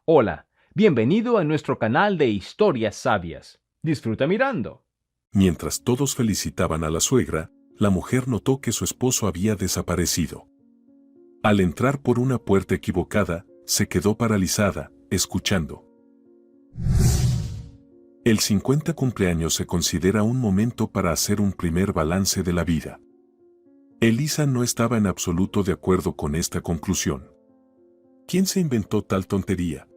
Hola, bienvenido a nuestro canal de historias sabias. Disfruta mirando. Mientras todos felicitaban a la suegra, la mujer notó que su esposo había desaparecido. Al entrar por una puerta equivocada, se quedó paralizada, escuchando. El 50 cumpleaños se considera un momento para hacer un primer balance de la vida. Elisa no estaba en absoluto de acuerdo con esta conclusión. ¿Quién se inventó tal tontería?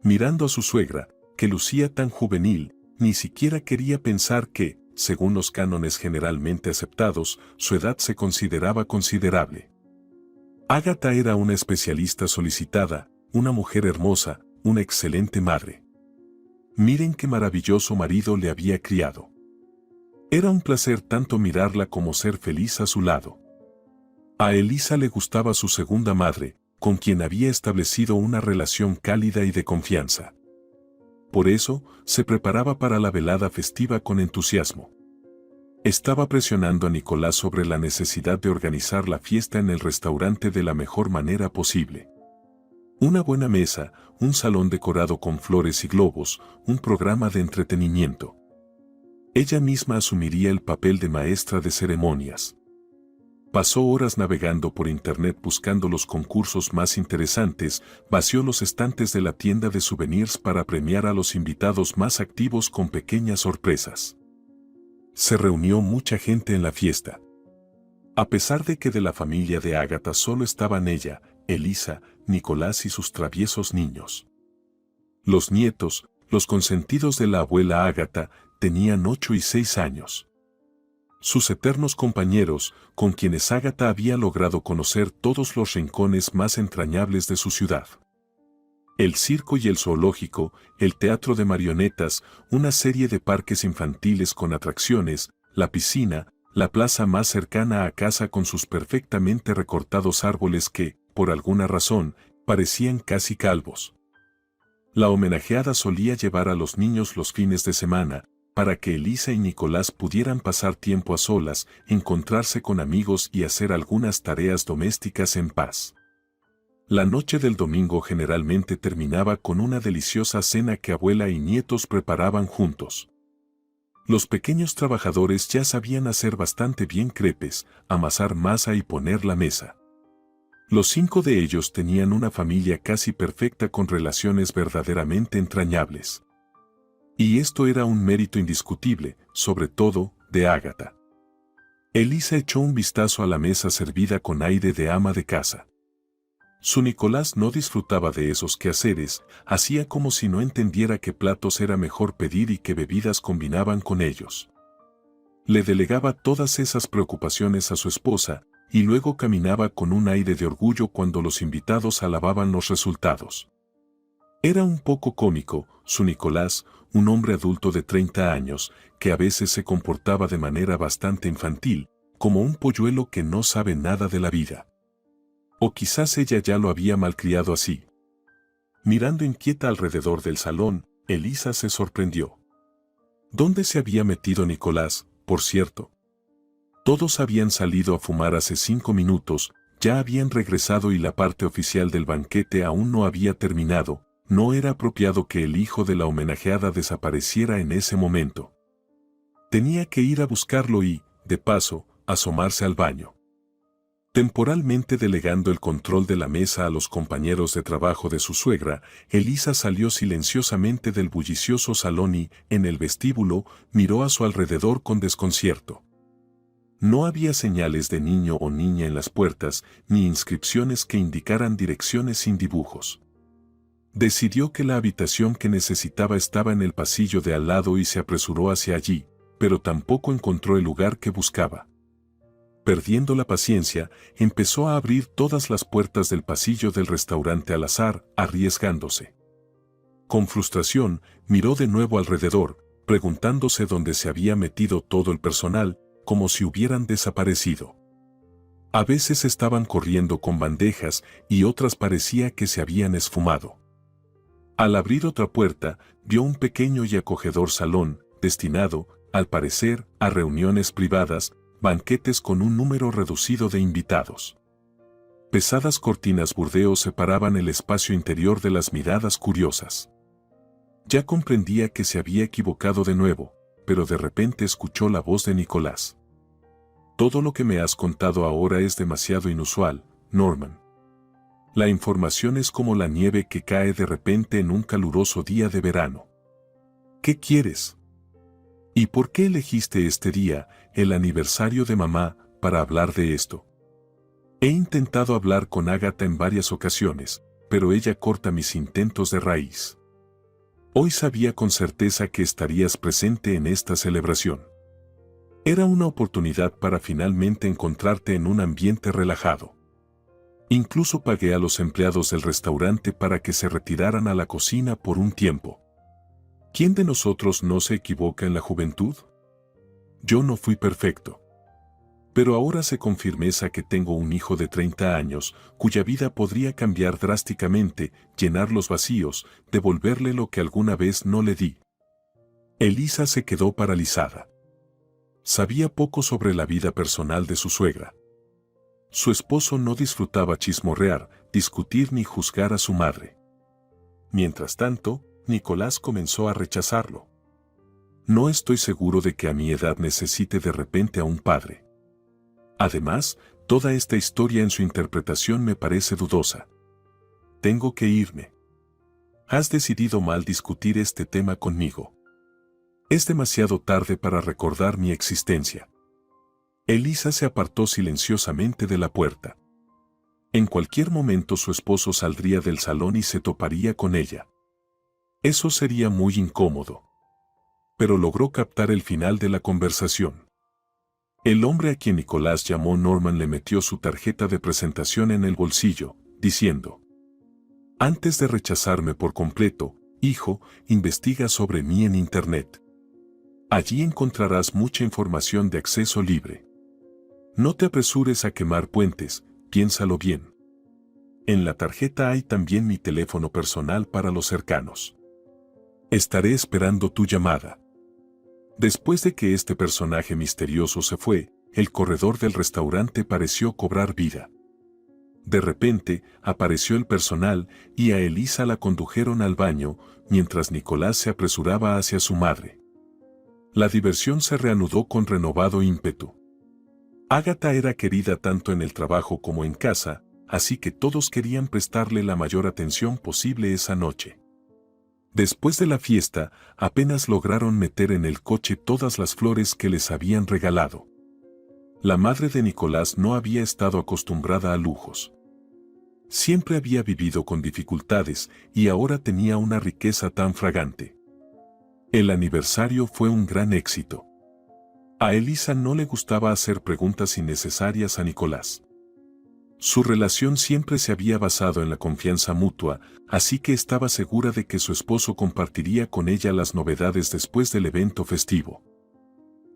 Mirando a su suegra, que lucía tan juvenil, ni siquiera quería pensar que, según los cánones generalmente aceptados, su edad se consideraba considerable. Ágata era una especialista solicitada, una mujer hermosa, una excelente madre. Miren qué maravilloso marido le había criado. Era un placer tanto mirarla como ser feliz a su lado. A Elisa le gustaba su segunda madre, con quien había establecido una relación cálida y de confianza. Por eso, se preparaba para la velada festiva con entusiasmo. Estaba presionando a Nicolás sobre la necesidad de organizar la fiesta en el restaurante de la mejor manera posible. Una buena mesa, un salón decorado con flores y globos, un programa de entretenimiento. Ella misma asumiría el papel de maestra de ceremonias. Pasó horas navegando por internet buscando los concursos más interesantes, vació los estantes de la tienda de souvenirs para premiar a los invitados más activos con pequeñas sorpresas. Se reunió mucha gente en la fiesta. A pesar de que de la familia de Ágata solo estaban ella, Elisa, Nicolás y sus traviesos niños. Los nietos, los consentidos de la abuela Ágata, tenían 8 y 6 años. Sus eternos compañeros, con quienes Ágata había logrado conocer todos los rincones más entrañables de su ciudad. El circo y el zoológico, el teatro de marionetas, una serie de parques infantiles con atracciones, la piscina, la plaza más cercana a casa con sus perfectamente recortados árboles que, por alguna razón, parecían casi calvos. La homenajeada solía llevar a los niños los fines de semana, para que Elisa y Nicolás pudieran pasar tiempo a solas, encontrarse con amigos y hacer algunas tareas domésticas en paz. La noche del domingo generalmente terminaba con una deliciosa cena que abuela y nietos preparaban juntos. Los pequeños trabajadores ya sabían hacer bastante bien crepes, amasar masa y poner la mesa. Los 5 de ellos tenían una familia casi perfecta con relaciones verdaderamente entrañables. Y esto era un mérito indiscutible, sobre todo, de Ágata. Elisa echó un vistazo a la mesa servida con aire de ama de casa. Su Nicolás no disfrutaba de esos quehaceres, hacía como si no entendiera qué platos era mejor pedir y qué bebidas combinaban con ellos. Le delegaba todas esas preocupaciones a su esposa, y luego caminaba con un aire de orgullo cuando los invitados alababan los resultados. Era un poco cómico, su Nicolás, un hombre adulto de 30 años, que a veces se comportaba de manera bastante infantil, como un polluelo que no sabe nada de la vida. O quizás ella ya lo había malcriado así. Mirando inquieta alrededor del salón, Elisa se sorprendió. ¿Dónde se había metido Nicolás, por cierto? Todos habían salido a fumar hace 5 minutos, ya habían regresado y la parte oficial del banquete aún no había terminado. No era apropiado que el hijo de la homenajeada desapareciera en ese momento. Tenía que ir a buscarlo y, de paso, asomarse al baño. Temporalmente delegando el control de la mesa a los compañeros de trabajo de su suegra, Elisa salió silenciosamente del bullicioso salón y, en el vestíbulo, miró a su alrededor con desconcierto. No había señales de niño o niña en las puertas, ni inscripciones que indicaran direcciones sin dibujos. Decidió que la habitación que necesitaba estaba en el pasillo de al lado y se apresuró hacia allí, pero tampoco encontró el lugar que buscaba. Perdiendo la paciencia, empezó a abrir todas las puertas del pasillo del restaurante al azar, arriesgándose. Con frustración, miró de nuevo alrededor, preguntándose dónde se había metido todo el personal, como si hubieran desaparecido. A veces estaban corriendo con bandejas y otras parecía que se habían esfumado. Al abrir otra puerta, vio un pequeño y acogedor salón, destinado, al parecer, a reuniones privadas, banquetes con un número reducido de invitados. Pesadas cortinas burdeos separaban el espacio interior de las miradas curiosas. Ya comprendía que se había equivocado de nuevo, pero de repente escuchó la voz de Nicolás. Todo lo que me has contado ahora es demasiado inusual, Norman. La información es como la nieve que cae de repente en un caluroso día de verano. ¿Qué quieres? ¿Y por qué elegiste este día, el aniversario de mamá, para hablar de esto? He intentado hablar con Agatha en varias ocasiones, pero ella corta mis intentos de raíz. Hoy sabía con certeza que estarías presente en esta celebración. Era una oportunidad para finalmente encontrarte en un ambiente relajado. Incluso pagué a los empleados del restaurante para que se retiraran a la cocina por un tiempo. ¿Quién de nosotros no se equivoca en la juventud? Yo no fui perfecto. Pero ahora sé con firmeza que tengo un hijo de 30 años, cuya vida podría cambiar drásticamente, llenar los vacíos, devolverle lo que alguna vez no le di. Elisa se quedó paralizada. Sabía poco sobre la vida personal de su suegra. Su esposo no disfrutaba chismorrear, discutir ni juzgar a su madre. Mientras tanto, Nicolás comenzó a rechazarlo. No estoy seguro de que a mi edad necesite de repente a un padre. Además, toda esta historia en su interpretación me parece dudosa. Tengo que irme. Has decidido mal discutir este tema conmigo. Es demasiado tarde para recordar mi existencia. Elisa se apartó silenciosamente de la puerta. En cualquier momento su esposo saldría del salón y se toparía con ella. Eso sería muy incómodo. Pero logró captar el final de la conversación. El hombre a quien Nicolás llamó Norman le metió su tarjeta de presentación en el bolsillo, diciendo: «Antes de rechazarme por completo, hijo, investiga sobre mí en Internet. Allí encontrarás mucha información de acceso libre. No te apresures a quemar puentes, piénsalo bien. En la tarjeta hay también mi teléfono personal para los cercanos. Estaré esperando tu llamada». Después de que este personaje misterioso se fue, el corredor del restaurante pareció cobrar vida. De repente, apareció el personal y a Elisa la condujeron al baño, mientras Nicolás se apresuraba hacia su madre. La diversión se reanudó con renovado ímpetu. Agatha era querida tanto en el trabajo como en casa, así que todos querían prestarle la mayor atención posible esa noche. Después de la fiesta, apenas lograron meter en el coche todas las flores que les habían regalado. La madre de Nicolás no había estado acostumbrada a lujos. Siempre había vivido con dificultades y ahora tenía una riqueza tan fragante. El aniversario fue un gran éxito. A Elisa no le gustaba hacer preguntas innecesarias a Nicolás. Su relación siempre se había basado en la confianza mutua, así que estaba segura de que su esposo compartiría con ella las novedades después del evento festivo.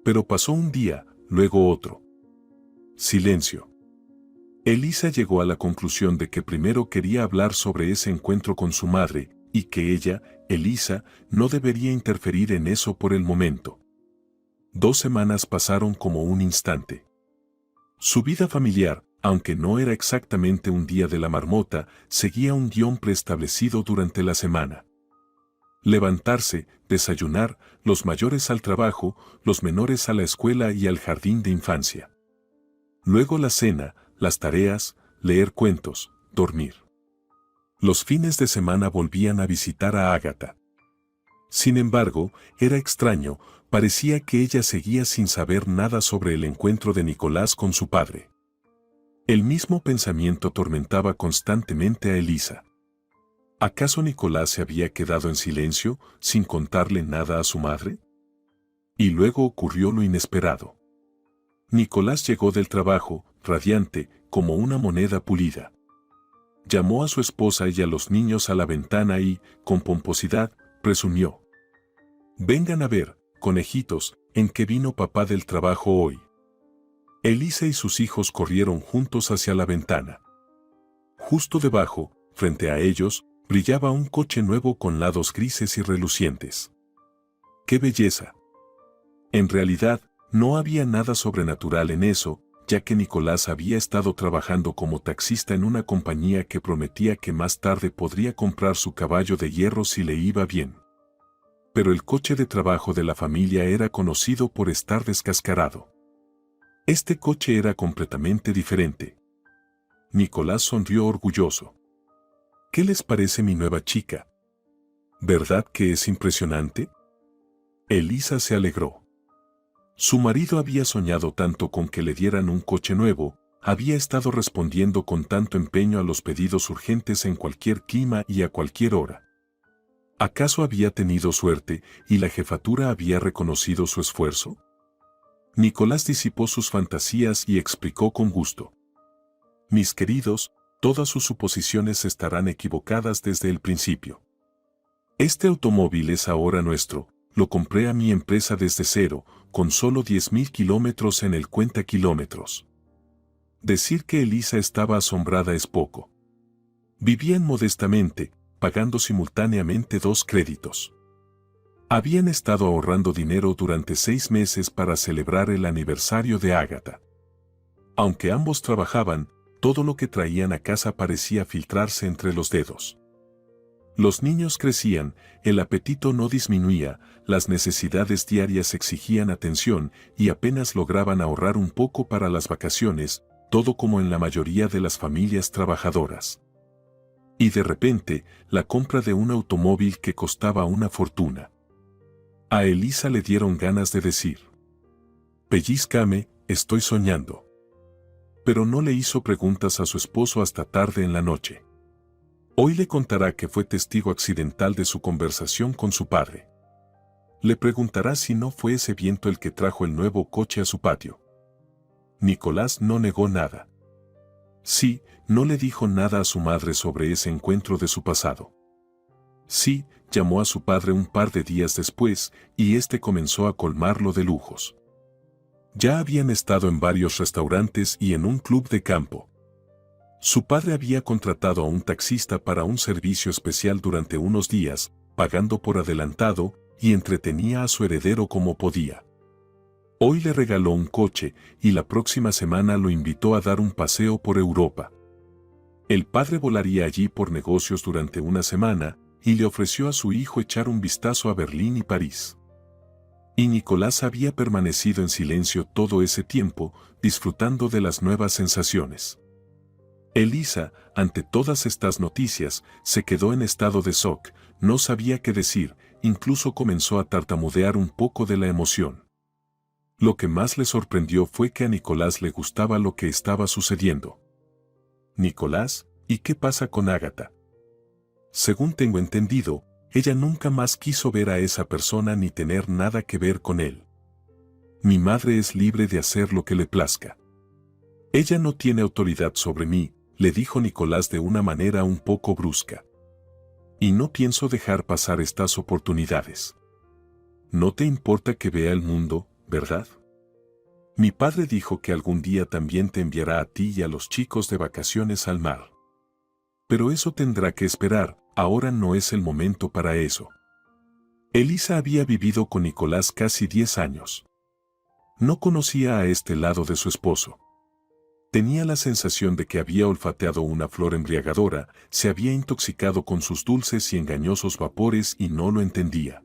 Pero pasó un día, luego otro. Silencio. Elisa llegó a la conclusión de que primero quería hablar sobre ese encuentro con su madre, y que ella, Elisa, no debería interferir en eso por el momento. 2 semanas pasaron como un instante. Su vida familiar, aunque no era exactamente un día de la marmota, seguía un guión preestablecido durante la semana. Levantarse, desayunar, los mayores al trabajo, los menores a la escuela y al jardín de infancia. Luego la cena, las tareas, leer cuentos, dormir. Los fines de semana volvían a visitar a Agatha. Sin embargo, era extraño, parecía que ella seguía sin saber nada sobre el encuentro de Nicolás con su padre. El mismo pensamiento atormentaba constantemente a Elisa. ¿Acaso Nicolás se había quedado en silencio, sin contarle nada a su madre? Y luego ocurrió lo inesperado. Nicolás llegó del trabajo, radiante, como una moneda pulida. Llamó a su esposa y a los niños a la ventana y, con pomposidad, presumió: «Vengan a ver, conejitos, en qué vino papá del trabajo hoy». Elisa y sus hijos corrieron juntos hacia la ventana. Justo debajo, frente a ellos, brillaba un coche nuevo con lados grises y relucientes. ¡Qué belleza! En realidad, no había nada sobrenatural en eso, ya que Nicolás había estado trabajando como taxista en una compañía que prometía que más tarde podría comprar su caballo de hierro si le iba bien. Pero el coche de trabajo de la familia era conocido por estar descascarado. Este coche era completamente diferente. Nicolás sonrió orgulloso. ¿Qué les parece mi nueva chica? ¿Verdad que es impresionante? Elisa se alegró. Su marido había soñado tanto con que le dieran un coche nuevo, había estado respondiendo con tanto empeño a los pedidos urgentes en cualquier clima y a cualquier hora. ¿Acaso había tenido suerte y la jefatura había reconocido su esfuerzo? Nicolás disipó sus fantasías y explicó con gusto. Mis queridos, todas sus suposiciones estarán equivocadas desde el principio. Este automóvil es ahora nuestro, lo compré a mi empresa desde cero, con solo 10.000 kilómetros en el cuentakilómetros. Decir que Elisa estaba asombrada es poco. Vivían modestamente, pagando simultáneamente 2 créditos. Habían estado ahorrando dinero durante 6 meses para celebrar el aniversario de Ágata. Aunque ambos trabajaban, todo lo que traían a casa parecía filtrarse entre los dedos. Los niños crecían, el apetito no disminuía, las necesidades diarias exigían atención y apenas lograban ahorrar un poco para las vacaciones, todo como en la mayoría de las familias trabajadoras. Y de repente, la compra de un automóvil que costaba una fortuna. A Elisa le dieron ganas de decir: «Pellízcame, estoy soñando». Pero no le hizo preguntas a su esposo hasta tarde en la noche. Hoy le contará que fue testigo accidental de su conversación con su padre. Le preguntará si no fue ese viento el que trajo el nuevo coche a su patio. Nicolás no negó nada. Sí, no le dijo nada a su madre sobre ese encuentro de su pasado. Sí, llamó a su padre un par de días después y éste comenzó a colmarlo de lujos. Ya habían estado en varios restaurantes y en un club de campo. Su padre había contratado a un taxista para un servicio especial durante unos días, pagando por adelantado, y entretenía a su heredero como podía. Hoy le regaló un coche y la próxima semana lo invitó a dar un paseo por Europa. El padre volaría allí por negocios durante una semana y le ofreció a su hijo echar un vistazo a Berlín y París. Y Nicolás había permanecido en silencio todo ese tiempo, disfrutando de las nuevas sensaciones. Elisa, ante todas estas noticias, se quedó en estado de shock, no sabía qué decir, incluso comenzó a tartamudear un poco de la emoción. Lo que más le sorprendió fue que a Nicolás le gustaba lo que estaba sucediendo. Nicolás, ¿y qué pasa con Ágata? Según tengo entendido, ella nunca más quiso ver a esa persona ni tener nada que ver con él. Mi madre es libre de hacer lo que le plazca. Ella no tiene autoridad sobre mí, le dijo Nicolás de una manera un poco brusca. Y no pienso dejar pasar estas oportunidades. No te importa que vea el mundo, ¿verdad? Mi padre dijo que algún día también te enviará a ti y a los chicos de vacaciones al mar. Pero eso tendrá que esperar, ahora no es el momento para eso. Elisa había vivido con Nicolás casi 10 años. No conocía a este lado de su esposo. Tenía la sensación de que había olfateado una flor embriagadora, se había intoxicado con sus dulces y engañosos vapores y no lo entendía.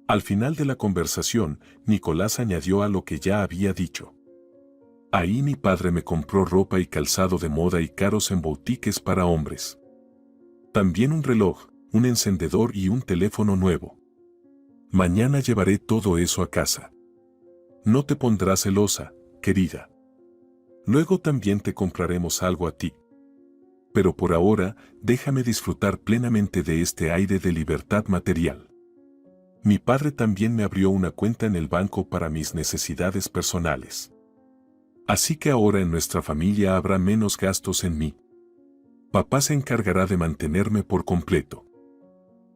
Al final de la conversación, Nicolás añadió a lo que ya había dicho. Ahí mi padre me compró ropa y calzado de moda y caros en boutiques para hombres. También un reloj, un encendedor y un teléfono nuevo. Mañana llevaré todo eso a casa. No te pondrás celosa, querida. Luego también te compraremos algo a ti. Pero por ahora, déjame disfrutar plenamente de este aire de libertad material. Mi padre también me abrió una cuenta en el banco para mis necesidades personales. Así que ahora en nuestra familia habrá menos gastos en mí. Papá se encargará de mantenerme por completo.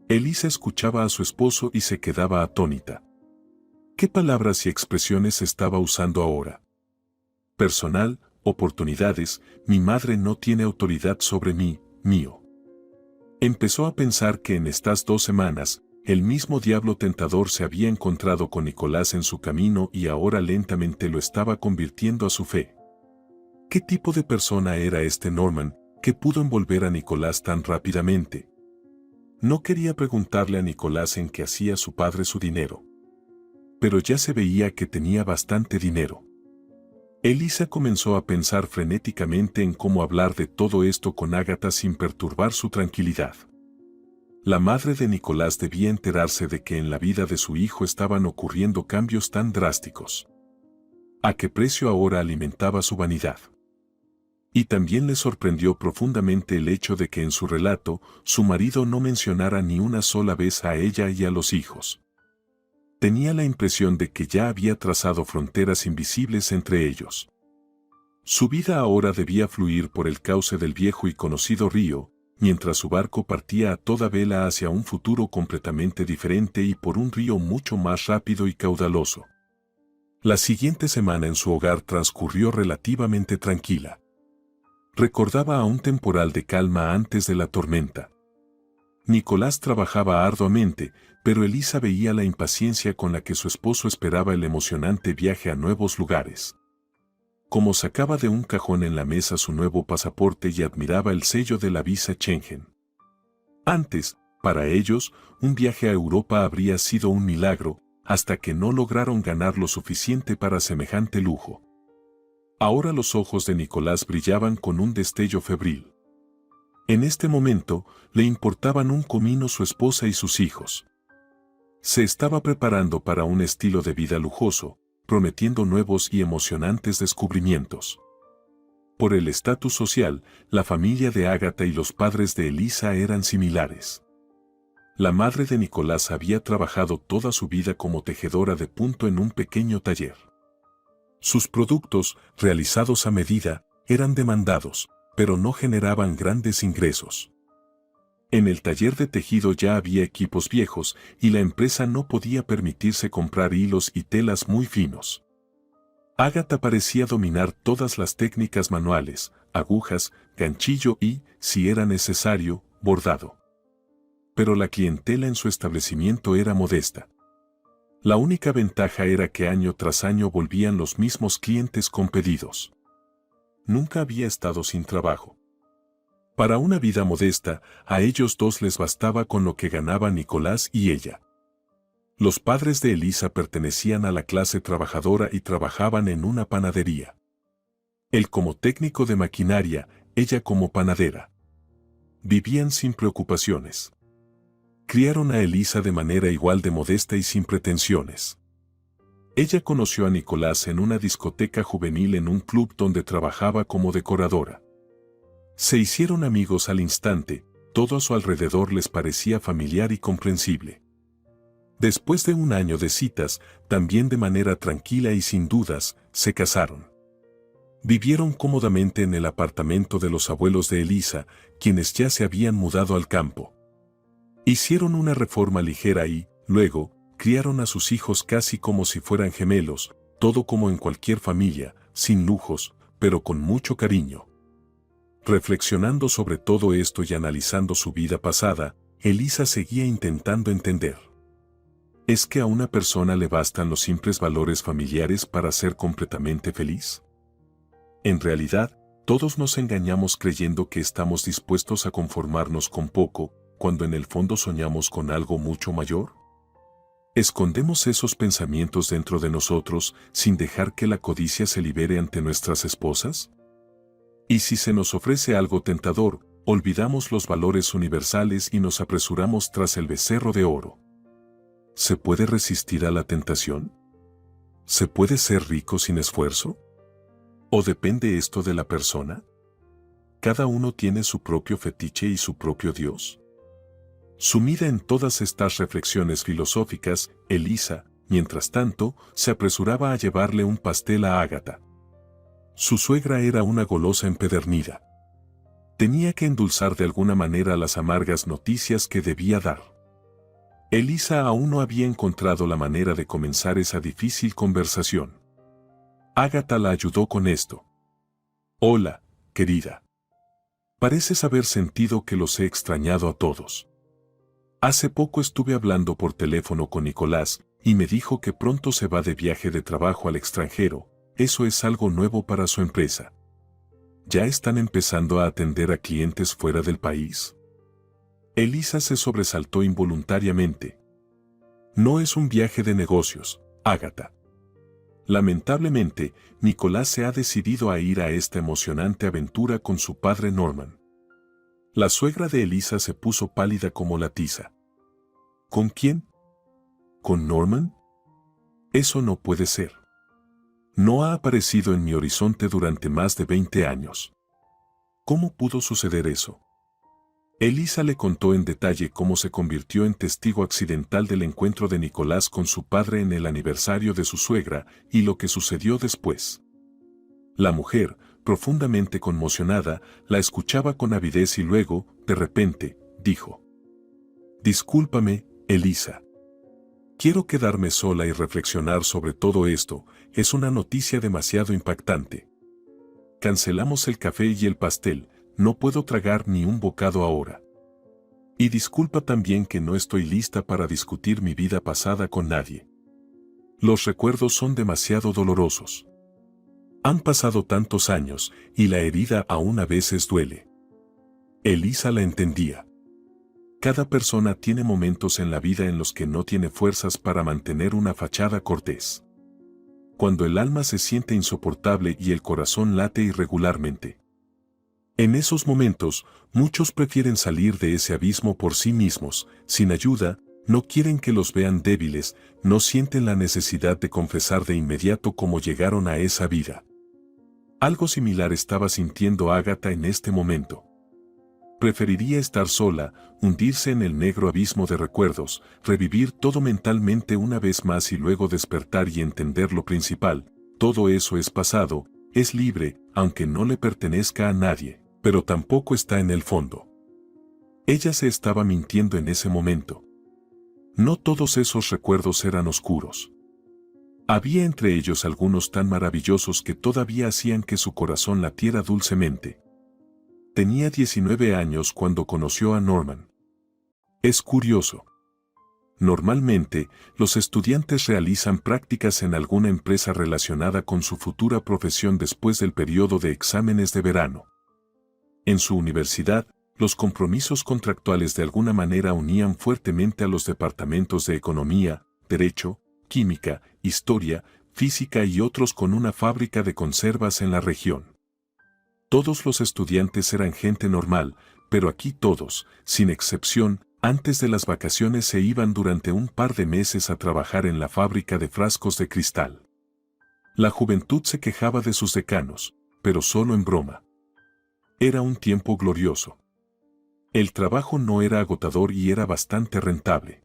Elisa escuchaba a su esposo y se quedaba atónita. ¿Qué palabras y expresiones estaba usando ahora? Personal, oportunidades, mi madre no tiene autoridad sobre mí, mío. Empezó a pensar que en estas 2 semanas, el mismo diablo tentador se había encontrado con Nicolás en su camino y ahora lentamente lo estaba convirtiendo a su fe. ¿Qué tipo de persona era este Norman que pudo envolver a Nicolás tan rápidamente? No quería preguntarle a Nicolás en qué hacía su padre su dinero. Pero ya se veía que tenía bastante dinero. Elisa comenzó a pensar frenéticamente en cómo hablar de todo esto con Ágata sin perturbar su tranquilidad. La madre de Nicolás debía enterarse de que en la vida de su hijo estaban ocurriendo cambios tan drásticos. ¿A qué precio ahora alimentaba su vanidad? Y también le sorprendió profundamente el hecho de que en su relato su marido no mencionara ni una sola vez a ella y a los hijos. Tenía la impresión de que ya había trazado fronteras invisibles entre ellos. Su vida ahora debía fluir por el cauce del viejo y conocido río, mientras su barco partía a toda vela hacia un futuro completamente diferente y por un río mucho más rápido y caudaloso. La siguiente semana en su hogar transcurrió relativamente tranquila. Recordaba a un temporal de calma antes de la tormenta. Nicolás trabajaba arduamente, pero Elisa veía la impaciencia con la que su esposo esperaba el emocionante viaje a nuevos lugares. Como sacaba de un cajón en la mesa su nuevo pasaporte y admiraba el sello de la visa Schengen. Antes, para ellos, un viaje a Europa habría sido un milagro, hasta que no lograron ganar lo suficiente para semejante lujo. Ahora los ojos de Nicolás brillaban con un destello febril. En este momento, le importaban un comino su esposa y sus hijos. Se estaba preparando para un estilo de vida lujoso, prometiendo nuevos y emocionantes descubrimientos. Por el estatus social, la familia de Ágata y los padres de Elisa eran similares. La madre de Nicolás había trabajado toda su vida como tejedora de punto en un pequeño taller. Sus productos, realizados a medida, eran demandados, pero no generaban grandes ingresos. En el taller de tejido ya había equipos viejos y la empresa no podía permitirse comprar hilos y telas muy finos. Ágata parecía dominar todas las técnicas manuales, agujas, ganchillo y, si era necesario, bordado. Pero la clientela en su establecimiento era modesta. La única ventaja era que año tras año volvían los mismos clientes con pedidos. Nunca había estado sin trabajo. Para una vida modesta, a ellos dos les bastaba con lo que ganaban Nicolás y ella. Los padres de Elisa pertenecían a la clase trabajadora y trabajaban en una panadería. Él como técnico de maquinaria, ella como panadera. Vivían sin preocupaciones. Criaron a Elisa de manera igual de modesta y sin pretensiones. Ella conoció a Nicolás en una discoteca juvenil en un club donde trabajaba como decoradora. Se hicieron amigos al instante, todo a su alrededor les parecía familiar y comprensible. Después de un año de citas, también de manera tranquila y sin dudas, se casaron. Vivieron cómodamente en el apartamento de los abuelos de Elisa, quienes ya se habían mudado al campo. Hicieron una reforma ligera y, luego, criaron a sus hijos casi como si fueran gemelos, todo como en cualquier familia, sin lujos, pero con mucho cariño. Reflexionando sobre todo esto y analizando su vida pasada, Elisa seguía intentando entender. ¿Es que a una persona le bastan los simples valores familiares para ser completamente feliz? En realidad, todos nos engañamos creyendo que estamos dispuestos a conformarnos con poco, cuando en el fondo soñamos con algo mucho mayor. ¿Escondemos esos pensamientos dentro de nosotros sin dejar que la codicia se libere ante nuestras esposas? Y si se nos ofrece algo tentador, olvidamos los valores universales y nos apresuramos tras el becerro de oro. ¿Se puede resistir a la tentación? ¿Se puede ser rico sin esfuerzo? ¿O depende esto de la persona? ¿Cada uno tiene su propio fetiche y su propio Dios? Sumida en todas estas reflexiones filosóficas, Elisa, mientras tanto, se apresuraba a llevarle un pastel a Ágata. Su suegra era una golosa empedernida. Tenía que endulzar de alguna manera las amargas noticias que debía dar. Elisa aún no había encontrado la manera de comenzar esa difícil conversación. Ágata la ayudó con esto. Hola, querida. Pareces haber sentido que los he extrañado a todos. Hace poco estuve hablando por teléfono con Nicolás y me dijo que pronto se va de viaje de trabajo al extranjero. Eso es algo nuevo para su empresa. ¿Ya están empezando a atender a clientes fuera del país? Elisa se sobresaltó involuntariamente. No es un viaje de negocios, Ágata. Lamentablemente, Nicolás se ha decidido a ir a esta emocionante aventura con su padre Norman. La suegra de Elisa se puso pálida como la tiza. ¿Con quién? ¿Con Norman? Eso no puede ser. No ha aparecido en mi horizonte durante más de 20 años. ¿Cómo pudo suceder eso? Elisa le contó en detalle cómo se convirtió en testigo accidental del encuentro de Nicolás con su padre en el aniversario de su suegra y lo que sucedió después. La mujer, profundamente conmocionada, la escuchaba con avidez y luego, de repente, dijo: «Discúlpame, Elisa. Quiero quedarme sola y reflexionar sobre todo esto, es una noticia demasiado impactante. Cancelamos el café y el pastel, no puedo tragar ni un bocado ahora. Y disculpa también que no estoy lista para discutir mi vida pasada con nadie. Los recuerdos son demasiado dolorosos. Han pasado tantos años y la herida aún a veces duele». Elisa la entendía. Cada persona tiene momentos en la vida en los que no tiene fuerzas para mantener una fachada cortés. Cuando el alma se siente insoportable y el corazón late irregularmente. En esos momentos, muchos prefieren salir de ese abismo por sí mismos, sin ayuda, no quieren que los vean débiles, no sienten la necesidad de confesar de inmediato cómo llegaron a esa vida. Algo similar estaba sintiendo Ágata en este momento. Preferiría estar sola, hundirse en el negro abismo de recuerdos, revivir todo mentalmente una vez más y luego despertar y entender lo principal: todo eso es pasado, es libre, aunque no le pertenezca a nadie, pero tampoco está en el fondo. Ella se estaba mintiendo en ese momento. No todos esos recuerdos eran oscuros. Había entre ellos algunos tan maravillosos que todavía hacían que su corazón latiera dulcemente. Tenía 19 años cuando conoció a Norman. Es curioso. Normalmente, los estudiantes realizan prácticas en alguna empresa relacionada con su futura profesión después del periodo de exámenes de verano. En su universidad, los compromisos contractuales de alguna manera unían fuertemente a los departamentos de Economía, Derecho, Química, Historia, Física y otros con una fábrica de conservas en la región. Todos los estudiantes eran gente normal, pero aquí todos, sin excepción, antes de las vacaciones se iban durante un par de meses a trabajar en la fábrica de frascos de cristal. La juventud se quejaba de sus decanos, pero solo en broma. Era un tiempo glorioso. El trabajo no era agotador y era bastante rentable.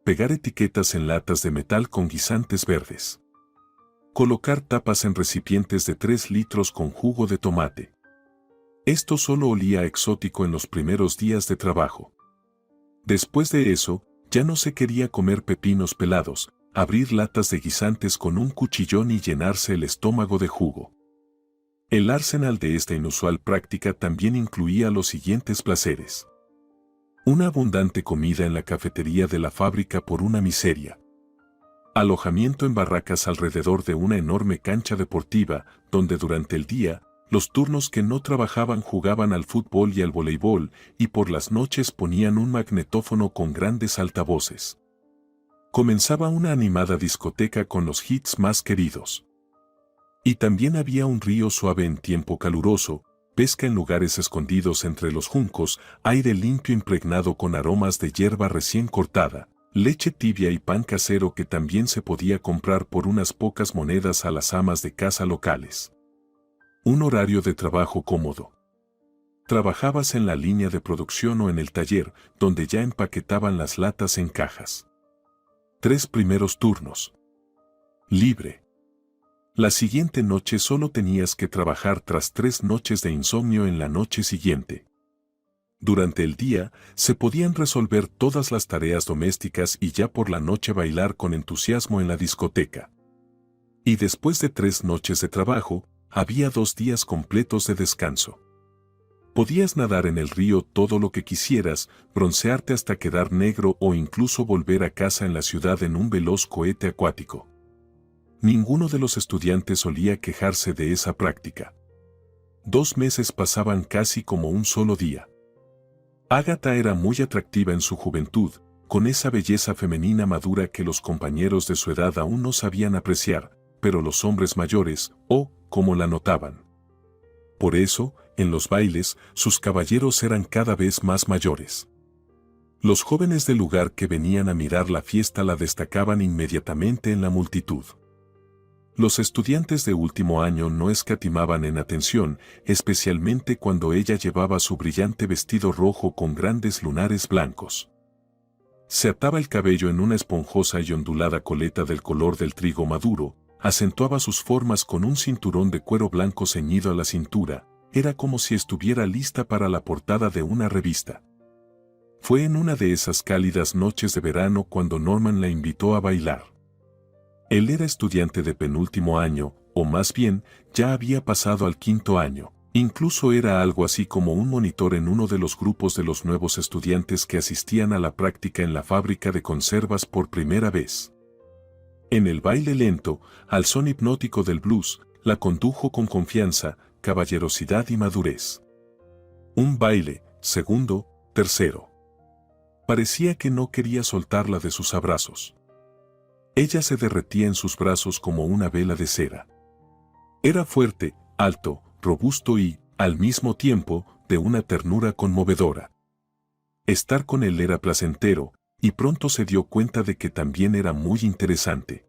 Pegar etiquetas en latas de metal con guisantes verdes. Colocar tapas en recipientes de 3 litros con jugo de tomate. Esto solo olía exótico en los primeros días de trabajo. Después de eso, ya no se quería comer pepinos pelados, abrir latas de guisantes con un cuchillón y llenarse el estómago de jugo. El arsenal de esta inusual práctica también incluía los siguientes placeres. Una abundante comida en la cafetería de la fábrica por una miseria. Alojamiento en barracas alrededor de una enorme cancha deportiva, donde durante el día, los turnos que no trabajaban jugaban al fútbol y al voleibol, y por las noches ponían un magnetófono con grandes altavoces. Comenzaba una animada discoteca con los hits más queridos. Y también había un río suave en tiempo caluroso, pesca en lugares escondidos entre los juncos, aire limpio impregnado con aromas de hierba recién cortada, leche tibia y pan casero que también se podía comprar por unas pocas monedas a las amas de casa locales. Un horario de trabajo cómodo. Trabajabas en la línea de producción o en el taller, donde ya empaquetaban las latas en cajas. 3 primeros turnos. Libre. La siguiente noche solo tenías que trabajar tras 3 noches de insomnio en la noche siguiente. Durante el día, se podían resolver todas las tareas domésticas y ya por la noche bailar con entusiasmo en la discoteca. Y después de 3 noches de trabajo, había 2 días completos de descanso. Podías nadar en el río todo lo que quisieras, broncearte hasta quedar negro o incluso volver a casa en la ciudad en un veloz cohete acuático. Ninguno de los estudiantes solía quejarse de esa práctica. 2 meses pasaban casi como un solo día. Ágata era muy atractiva en su juventud, con esa belleza femenina madura que los compañeros de su edad aún no sabían apreciar, pero los hombres mayores, como la notaban. Por eso, en los bailes, sus caballeros eran cada vez más mayores. Los jóvenes del lugar que venían a mirar la fiesta la destacaban inmediatamente en la multitud. Los estudiantes de último año no escatimaban en atención, especialmente cuando ella llevaba su brillante vestido rojo con grandes lunares blancos. Se ataba el cabello en una esponjosa y ondulada coleta del color del trigo maduro, acentuaba sus formas con un cinturón de cuero blanco ceñido a la cintura, era como si estuviera lista para la portada de una revista. Fue en una de esas cálidas noches de verano cuando Norman la invitó a bailar. Él era estudiante de penúltimo año, o más bien, ya había pasado al 5º año. Incluso era algo así como un monitor en uno de los grupos de los nuevos estudiantes que asistían a la práctica en la fábrica de conservas por primera vez. En el baile lento, al son hipnótico del blues, la condujo con confianza, caballerosidad y madurez. Un baile, segundo, tercero. Parecía que no quería soltarla de sus abrazos. Ella se derretía en sus brazos como una vela de cera. Era fuerte, alto, robusto y, al mismo tiempo, de una ternura conmovedora. Estar con él era placentero, y pronto se dio cuenta de que también era muy interesante.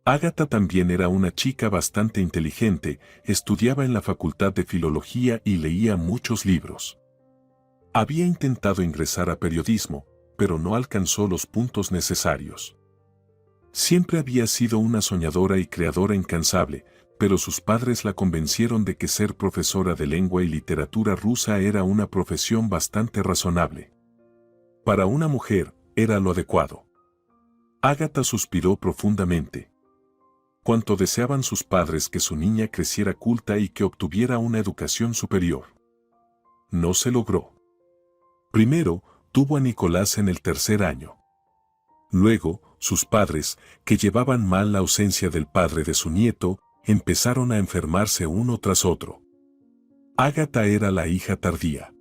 Ágata también era una chica bastante inteligente, estudiaba en la Facultad de Filología y leía muchos libros. Había intentado ingresar a periodismo, pero no alcanzó los puntos necesarios. Siempre había sido una soñadora y creadora incansable, pero sus padres la convencieron de que ser profesora de lengua y literatura rusa era una profesión bastante razonable. Para una mujer, era lo adecuado. Ágata suspiró profundamente. Cuánto deseaban sus padres que su niña creciera culta y que obtuviera una educación superior. No se logró. Primero, tuvo a Nicolás en el 3er año. Luego, sus padres, que llevaban mal la ausencia del padre de su nieto, empezaron a enfermarse uno tras otro. Ágata era la hija tardía.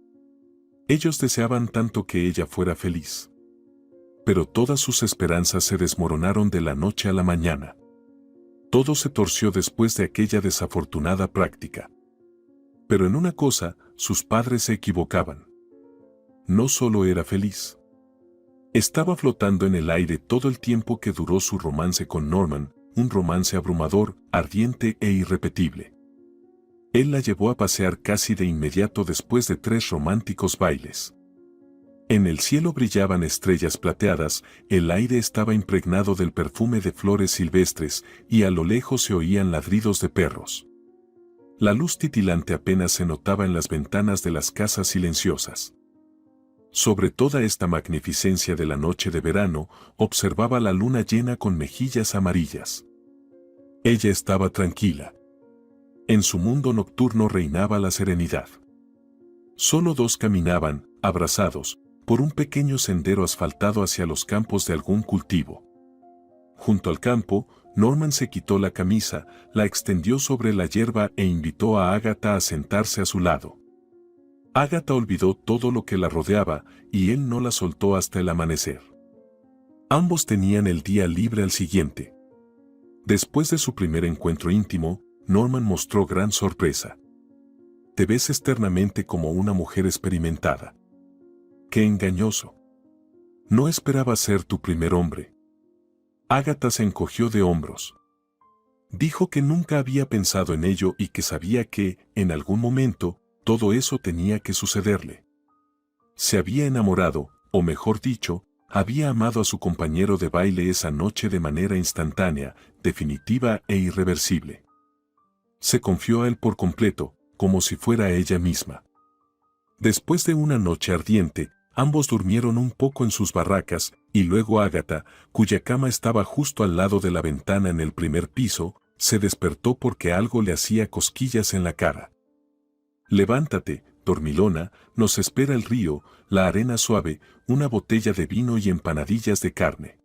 Ellos deseaban tanto que ella fuera feliz. Pero todas sus esperanzas se desmoronaron de la noche a la mañana. Todo se torció después de aquella desafortunada práctica. Pero en una cosa, sus padres se equivocaban. No solo era feliz. Estaba flotando en el aire todo el tiempo que duró su romance con Norman, un romance abrumador, ardiente e irrepetible. Él la llevó a pasear casi de inmediato después de 3 románticos bailes. En el cielo brillaban estrellas plateadas, el aire estaba impregnado del perfume de flores silvestres y a lo lejos se oían ladridos de perros. La luz titilante apenas se notaba en las ventanas de las casas silenciosas. Sobre toda esta magnificencia de la noche de verano, observaba la luna llena con mejillas amarillas. Ella estaba tranquila. En su mundo nocturno reinaba la serenidad. Solo 2 caminaban, abrazados, por un pequeño sendero asfaltado hacia los campos de algún cultivo. Junto al campo, Norman se quitó la camisa, la extendió sobre la hierba e invitó a Ágata a sentarse a su lado. Ágata olvidó todo lo que la rodeaba, y él no la soltó hasta el amanecer. Ambos tenían el día libre al siguiente. Después de su primer encuentro íntimo, Norman mostró gran sorpresa. Te ves externamente como una mujer experimentada. ¡Qué engañoso! No esperaba ser tu primer hombre. Ágata se encogió de hombros. Dijo que nunca había pensado en ello y que sabía que, en algún momento, todo eso tenía que sucederle. Se había enamorado, o mejor dicho, había amado a su compañero de baile esa noche de manera instantánea, definitiva e irreversible. Se confió a él por completo, como si fuera ella misma. Después de una noche ardiente, ambos durmieron un poco en sus barracas, y luego Ágata, cuya cama estaba justo al lado de la ventana en el primer piso, se despertó porque algo le hacía cosquillas en la cara. Levántate, dormilona, nos espera el río, la arena suave, una botella de vino y empanadillas de carne.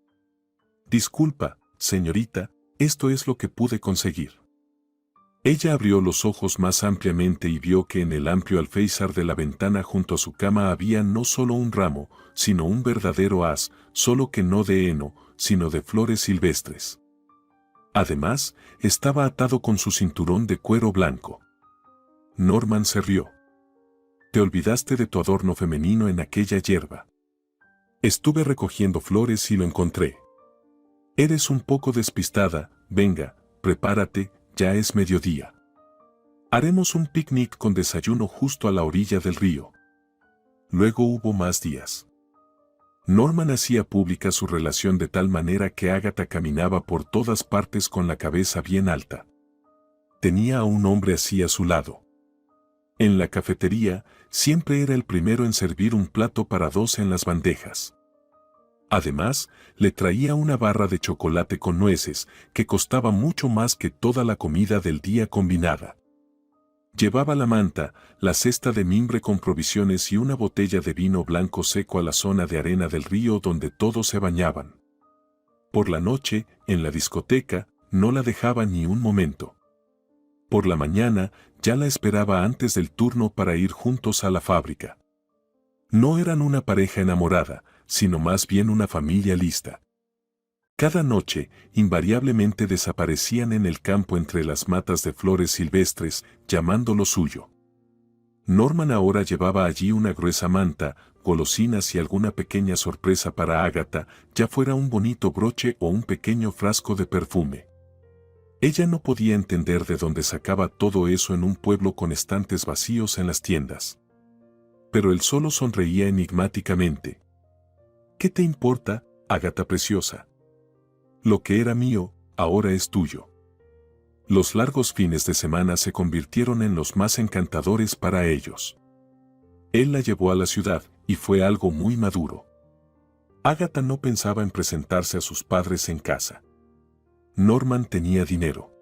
Disculpa, señorita, esto es lo que pude conseguir. Ella abrió los ojos más ampliamente y vio que en el amplio alféizar de la ventana junto a su cama había no solo un ramo, sino un verdadero haz, solo que no de heno, sino de flores silvestres. Además, estaba atado con su cinturón de cuero blanco. Norman se rió. Te olvidaste de tu adorno femenino en aquella hierba. Estuve recogiendo flores y lo encontré. Eres un poco despistada, venga, prepárate, ya es mediodía. Haremos un picnic con desayuno justo a la orilla del río. Luego hubo más días. Norman hacía pública su relación de tal manera que Agatha caminaba por todas partes con la cabeza bien alta. Tenía a un hombre así a su lado. En la cafetería, siempre era el primero en servir un plato para dos en las bandejas. Además, le traía una barra de chocolate con nueces, que costaba mucho más que toda la comida del día combinada. Llevaba la manta, la cesta de mimbre con provisiones y una botella de vino blanco seco a la zona de arena del río donde todos se bañaban. Por la noche, en la discoteca, no la dejaba ni un momento. Por la mañana, ya la esperaba antes del turno para ir juntos a la fábrica. No eran una pareja enamorada, sino más bien una familia lista. Cada noche, invariablemente desaparecían en el campo entre las matas de flores silvestres, llamando lo suyo. Norman ahora llevaba allí una gruesa manta, golosinas y alguna pequeña sorpresa para Agatha, ya fuera un bonito broche o un pequeño frasco de perfume. Ella no podía entender de dónde sacaba todo eso en un pueblo con estantes vacíos en las tiendas. Pero él solo sonreía enigmáticamente. ¿Qué te importa, Agatha preciosa? Lo que era mío, ahora es tuyo. Los largos fines de semana se convirtieron en los más encantadores para ellos. Él la llevó a la ciudad, y fue algo muy maduro. Agatha no pensaba en presentarse a sus padres en casa. Norman tenía dinero.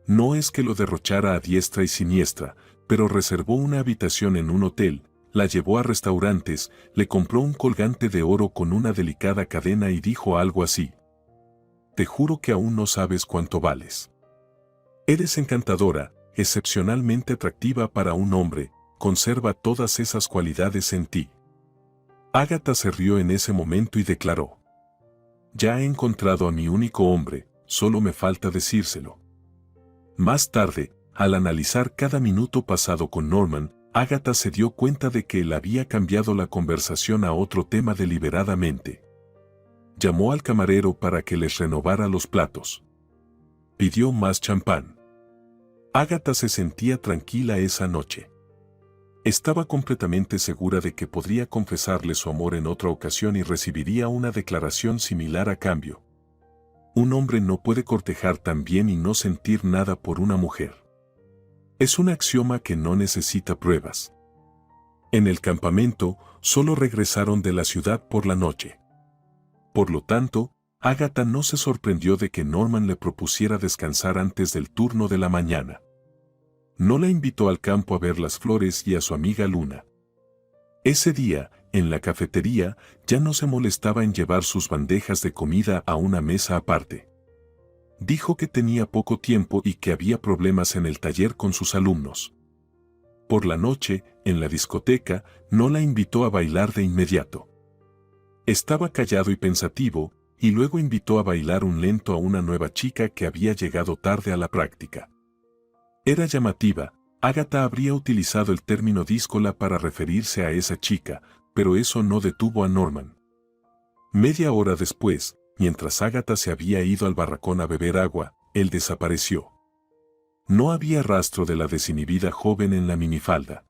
No es que lo derrochara a diestra y siniestra, pero reservó una habitación en un hotel, la llevó a restaurantes, le compró un colgante de oro con una delicada cadena y dijo algo así. Te juro que aún no sabes cuánto vales. Eres encantadora, excepcionalmente atractiva para un hombre, conserva todas esas cualidades en ti. Agatha se rió en ese momento y declaró. Ya he encontrado a mi único hombre, solo me falta decírselo. Más tarde, al analizar cada minuto pasado con Norman, Agatha se dio cuenta de que él había cambiado la conversación a otro tema deliberadamente. Llamó al camarero para que les renovara los platos. Pidió más champán. Agatha se sentía tranquila esa noche. Estaba completamente segura de que podría confesarle su amor en otra ocasión y recibiría una declaración similar a cambio. Un hombre no puede cortejar tan bien y no sentir nada por una mujer. Es un axioma que no necesita pruebas. En el campamento, solo regresaron de la ciudad por la noche. Por lo tanto, Agatha no se sorprendió de que Norman le propusiera descansar antes del turno de la mañana. No la invitó al campo a ver las flores y a su amiga Luna. Ese día, en la cafetería, ya no se molestaba en llevar sus bandejas de comida a una mesa aparte. Dijo que tenía poco tiempo y que había problemas en el taller con sus alumnos. Por la noche, en la discoteca, no la invitó a bailar de inmediato. Estaba callado y pensativo, y luego invitó a bailar un lento a una nueva chica que había llegado tarde a la práctica. Era llamativa, Agatha habría utilizado el término díscola para referirse a esa chica, pero eso no detuvo a Norman. Media hora después, mientras Agatha se había ido al barracón a beber agua, él desapareció. No había rastro de la desinhibida joven en la minifalda.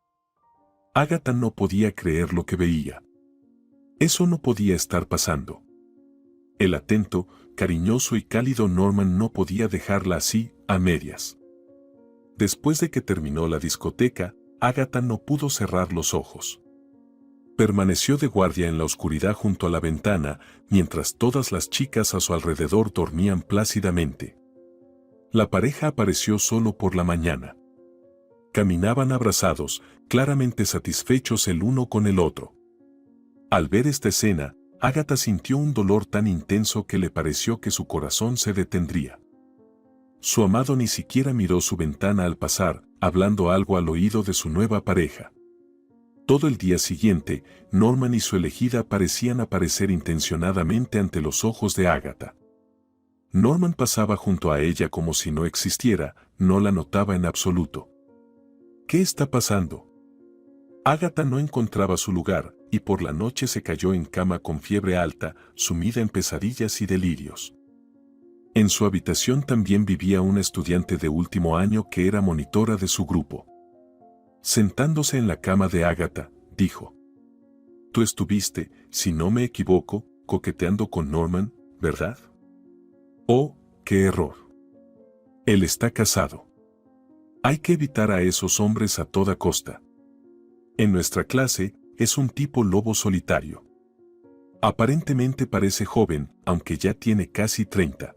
Agatha no podía creer lo que veía. Eso no podía estar pasando. El atento, cariñoso y cálido Norman no podía dejarla así, a medias. Después de que terminó la discoteca, Agatha no pudo cerrar los ojos. Permaneció de guardia en la oscuridad junto a la ventana, mientras todas las chicas a su alrededor dormían plácidamente. La pareja apareció solo por la mañana. Caminaban abrazados, claramente satisfechos el uno con el otro. Al ver esta escena, Agatha sintió un dolor tan intenso que le pareció que su corazón se detendría. Su amado ni siquiera miró su ventana al pasar, hablando algo al oído de su nueva pareja. Todo el día siguiente, Norman y su elegida parecían aparecer intencionadamente ante los ojos de Agatha. Norman pasaba junto a ella como si no existiera, no la notaba en absoluto. ¿Qué está pasando? Agatha no encontraba su lugar, y por la noche se cayó en cama con fiebre alta, sumida en pesadillas y delirios. En su habitación también vivía una estudiante de último año que era monitora de su grupo. Sentándose en la cama de Agatha, dijo: «Tú estuviste, si no me equivoco, coqueteando con Norman, ¿verdad? Oh, qué error. Él está casado. Hay que evitar a esos hombres a toda costa. En nuestra clase, es un tipo lobo solitario. Aparentemente parece joven, aunque ya tiene casi 30.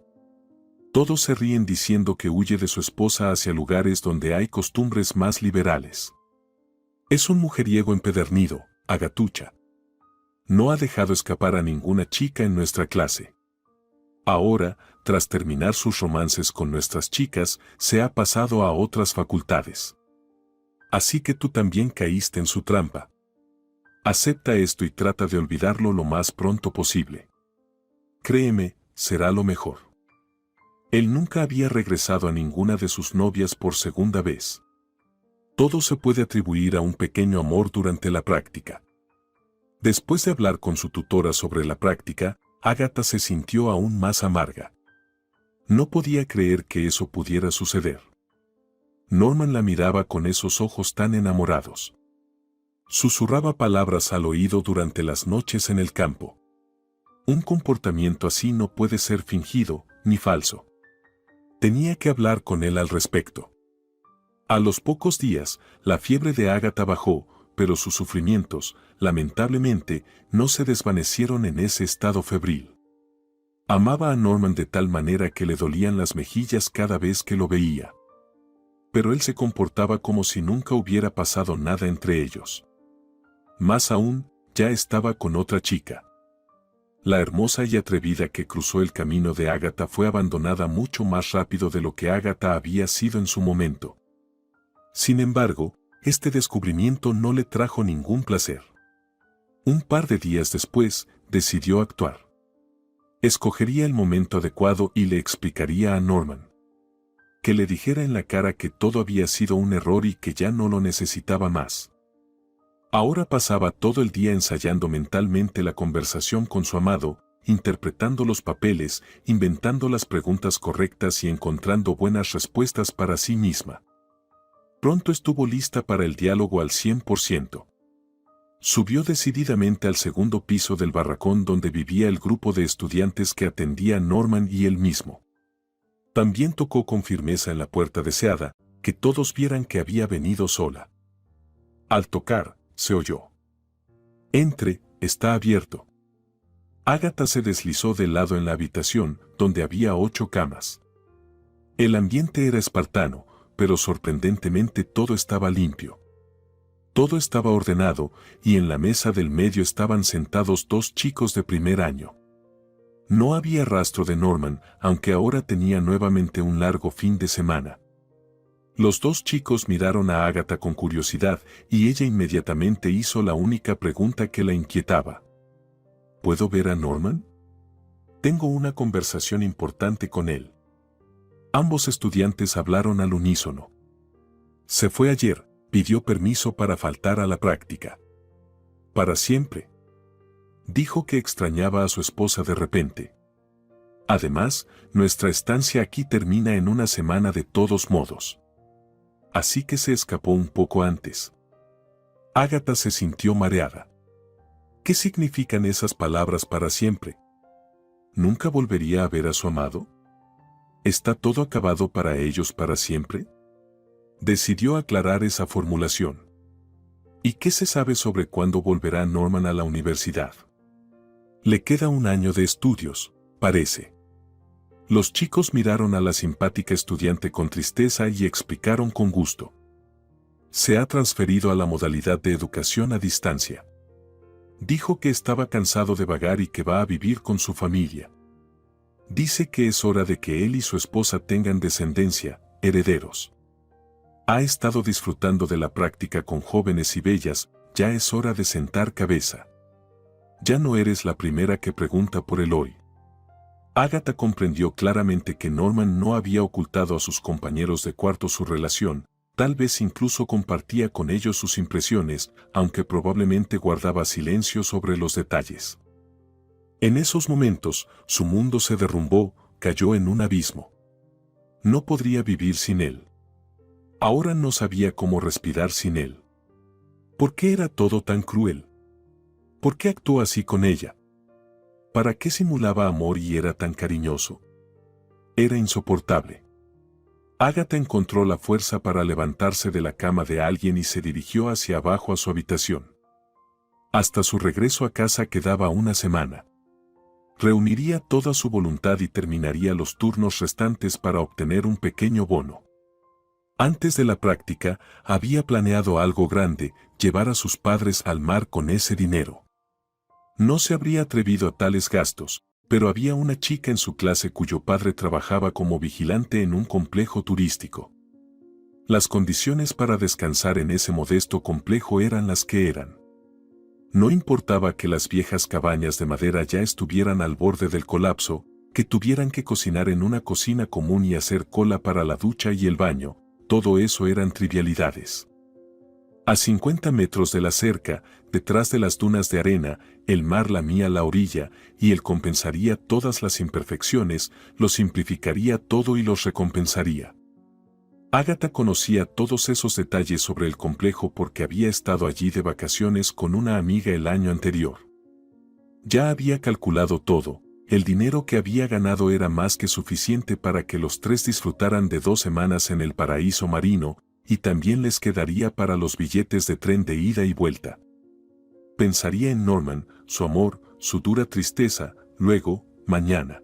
Todos se ríen diciendo que huye de su esposa hacia lugares donde hay costumbres más liberales. Es un mujeriego empedernido, Agatucha. No ha dejado escapar a ninguna chica en nuestra clase. Ahora, tras terminar sus romances con nuestras chicas, se ha pasado a otras facultades. Así que tú también caíste en su trampa. Acepta esto y trata de olvidarlo lo más pronto posible. Créeme, será lo mejor». Él nunca había regresado a ninguna de sus novias por segunda vez. Todo se puede atribuir a un pequeño amor durante la práctica. Después de hablar con su tutora sobre la práctica, Agatha se sintió aún más amarga. No podía creer que eso pudiera suceder. Norman la miraba con esos ojos tan enamorados. Susurraba palabras al oído durante las noches en el campo. Un comportamiento así no puede ser fingido, ni falso. Tenía que hablar con él al respecto. A los pocos días, la fiebre de Agatha bajó, pero sus sufrimientos, lamentablemente, no se desvanecieron en ese estado febril. Amaba a Norman de tal manera que le dolían las mejillas cada vez que lo veía. Pero él se comportaba como si nunca hubiera pasado nada entre ellos. Más aún, ya estaba con otra chica. La hermosa y atrevida que cruzó el camino de Agatha fue abandonada mucho más rápido de lo que Agatha había sido en su momento. Sin embargo, este descubrimiento no le trajo ningún placer. Un par de días después, decidió actuar. Escogería el momento adecuado y le explicaría a Norman. Que le dijera en la cara que todo había sido un error y que ya no lo necesitaba más. Ahora pasaba todo el día ensayando mentalmente la conversación con su amado, interpretando los papeles, inventando las preguntas correctas y encontrando buenas respuestas para sí misma. Pronto estuvo lista para el diálogo al 100%. Subió decididamente al segundo piso del barracón donde vivía el grupo de estudiantes que atendía Norman y él mismo. También tocó con firmeza en la puerta deseada, que todos vieran que había venido sola. Al tocar, se oyó: «Entre, está abierto». Agatha se deslizó de lado en la habitación, donde había 8 camas. El ambiente era espartano, pero sorprendentemente todo estaba limpio. Todo estaba ordenado, y en la mesa del medio estaban sentados 2 chicos de primer año. No había rastro de Norman, aunque ahora tenía nuevamente un largo fin de semana. Los 2 chicos miraron a Agatha con curiosidad, y ella inmediatamente hizo la única pregunta que la inquietaba. ¿Puedo ver a Norman? Tengo una conversación importante con él. Ambos estudiantes hablaron al unísono. Se fue ayer, pidió permiso para faltar a la práctica. Para siempre. Dijo que extrañaba a su esposa de repente. Además, nuestra estancia aquí termina en una semana de todos modos. Así que se escapó un poco antes. Agatha se sintió mareada. ¿Qué significan esas palabras para siempre? ¿Nunca volvería a ver a su amado? ¿Está todo acabado para ellos para siempre? Decidió aclarar esa formulación. ¿Y qué se sabe sobre cuándo volverá Norman a la universidad? Le queda un año de estudios, parece. Los chicos miraron a la simpática estudiante con tristeza y explicaron con gusto. Se ha transferido a la modalidad de educación a distancia. Dijo que estaba cansado de vagar y que va a vivir con su familia. Dice que es hora de que él y su esposa tengan descendencia, herederos. Ha estado disfrutando de la práctica con jóvenes y bellas, ya es hora de sentar cabeza. Ya no eres la primera que pregunta por él hoy. Agatha comprendió claramente que Norman no había ocultado a sus compañeros de cuarto su relación, tal vez incluso compartía con ellos sus impresiones, aunque probablemente guardaba silencio sobre los detalles. En esos momentos, su mundo se derrumbó, cayó en un abismo. No podría vivir sin él. Ahora no sabía cómo respirar sin él. ¿Por qué era todo tan cruel? ¿Por qué actuó así con ella? ¿Para qué simulaba amor y era tan cariñoso? Era insoportable. Agatha encontró la fuerza para levantarse de la cama de alguien y se dirigió hacia abajo a su habitación. Hasta su regreso a casa quedaba una semana. Reuniría toda su voluntad y terminaría los turnos restantes para obtener un pequeño bono. Antes de la práctica, había planeado algo grande, llevar a sus padres al mar con ese dinero. No se habría atrevido a tales gastos, pero había una chica en su clase cuyo padre trabajaba como vigilante en un complejo turístico. Las condiciones para descansar en ese modesto complejo eran las que eran. No importaba que las viejas cabañas de madera ya estuvieran al borde del colapso, que tuvieran que cocinar en una cocina común y hacer cola para la ducha y el baño, todo eso eran trivialidades. A 50 metros de la cerca, detrás de las dunas de arena, el mar lamía la orilla, y él compensaría todas las imperfecciones, los simplificaría todo y los recompensaría. Agatha conocía todos esos detalles sobre el complejo porque había estado allí de vacaciones con una amiga el año anterior. Ya había calculado todo, el dinero que había ganado era más que suficiente para que los tres disfrutaran de 2 semanas en el paraíso marino, y también les quedaría para los billetes de tren de ida y vuelta. Pensaría en Norman, su amor, su dura tristeza, luego, mañana.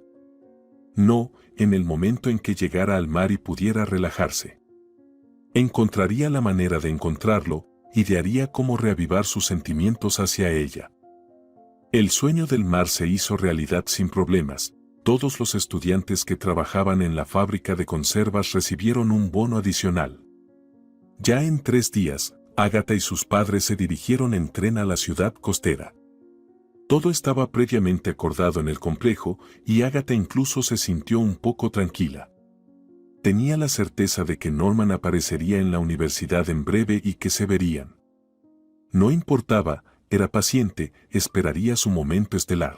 No, en el momento en que llegara al mar y pudiera relajarse. Encontraría la manera de encontrarlo, idearía cómo reavivar sus sentimientos hacia ella. El sueño del mar se hizo realidad sin problemas. Todos los estudiantes que trabajaban en la fábrica de conservas recibieron un bono adicional. Ya en 3 días, Agatha y sus padres se dirigieron en tren a la ciudad costera. Todo estaba previamente acordado en el complejo y Agatha incluso se sintió un poco tranquila. Tenía la certeza de que Norman aparecería en la universidad en breve y que se verían. No importaba, era paciente, esperaría su momento estelar.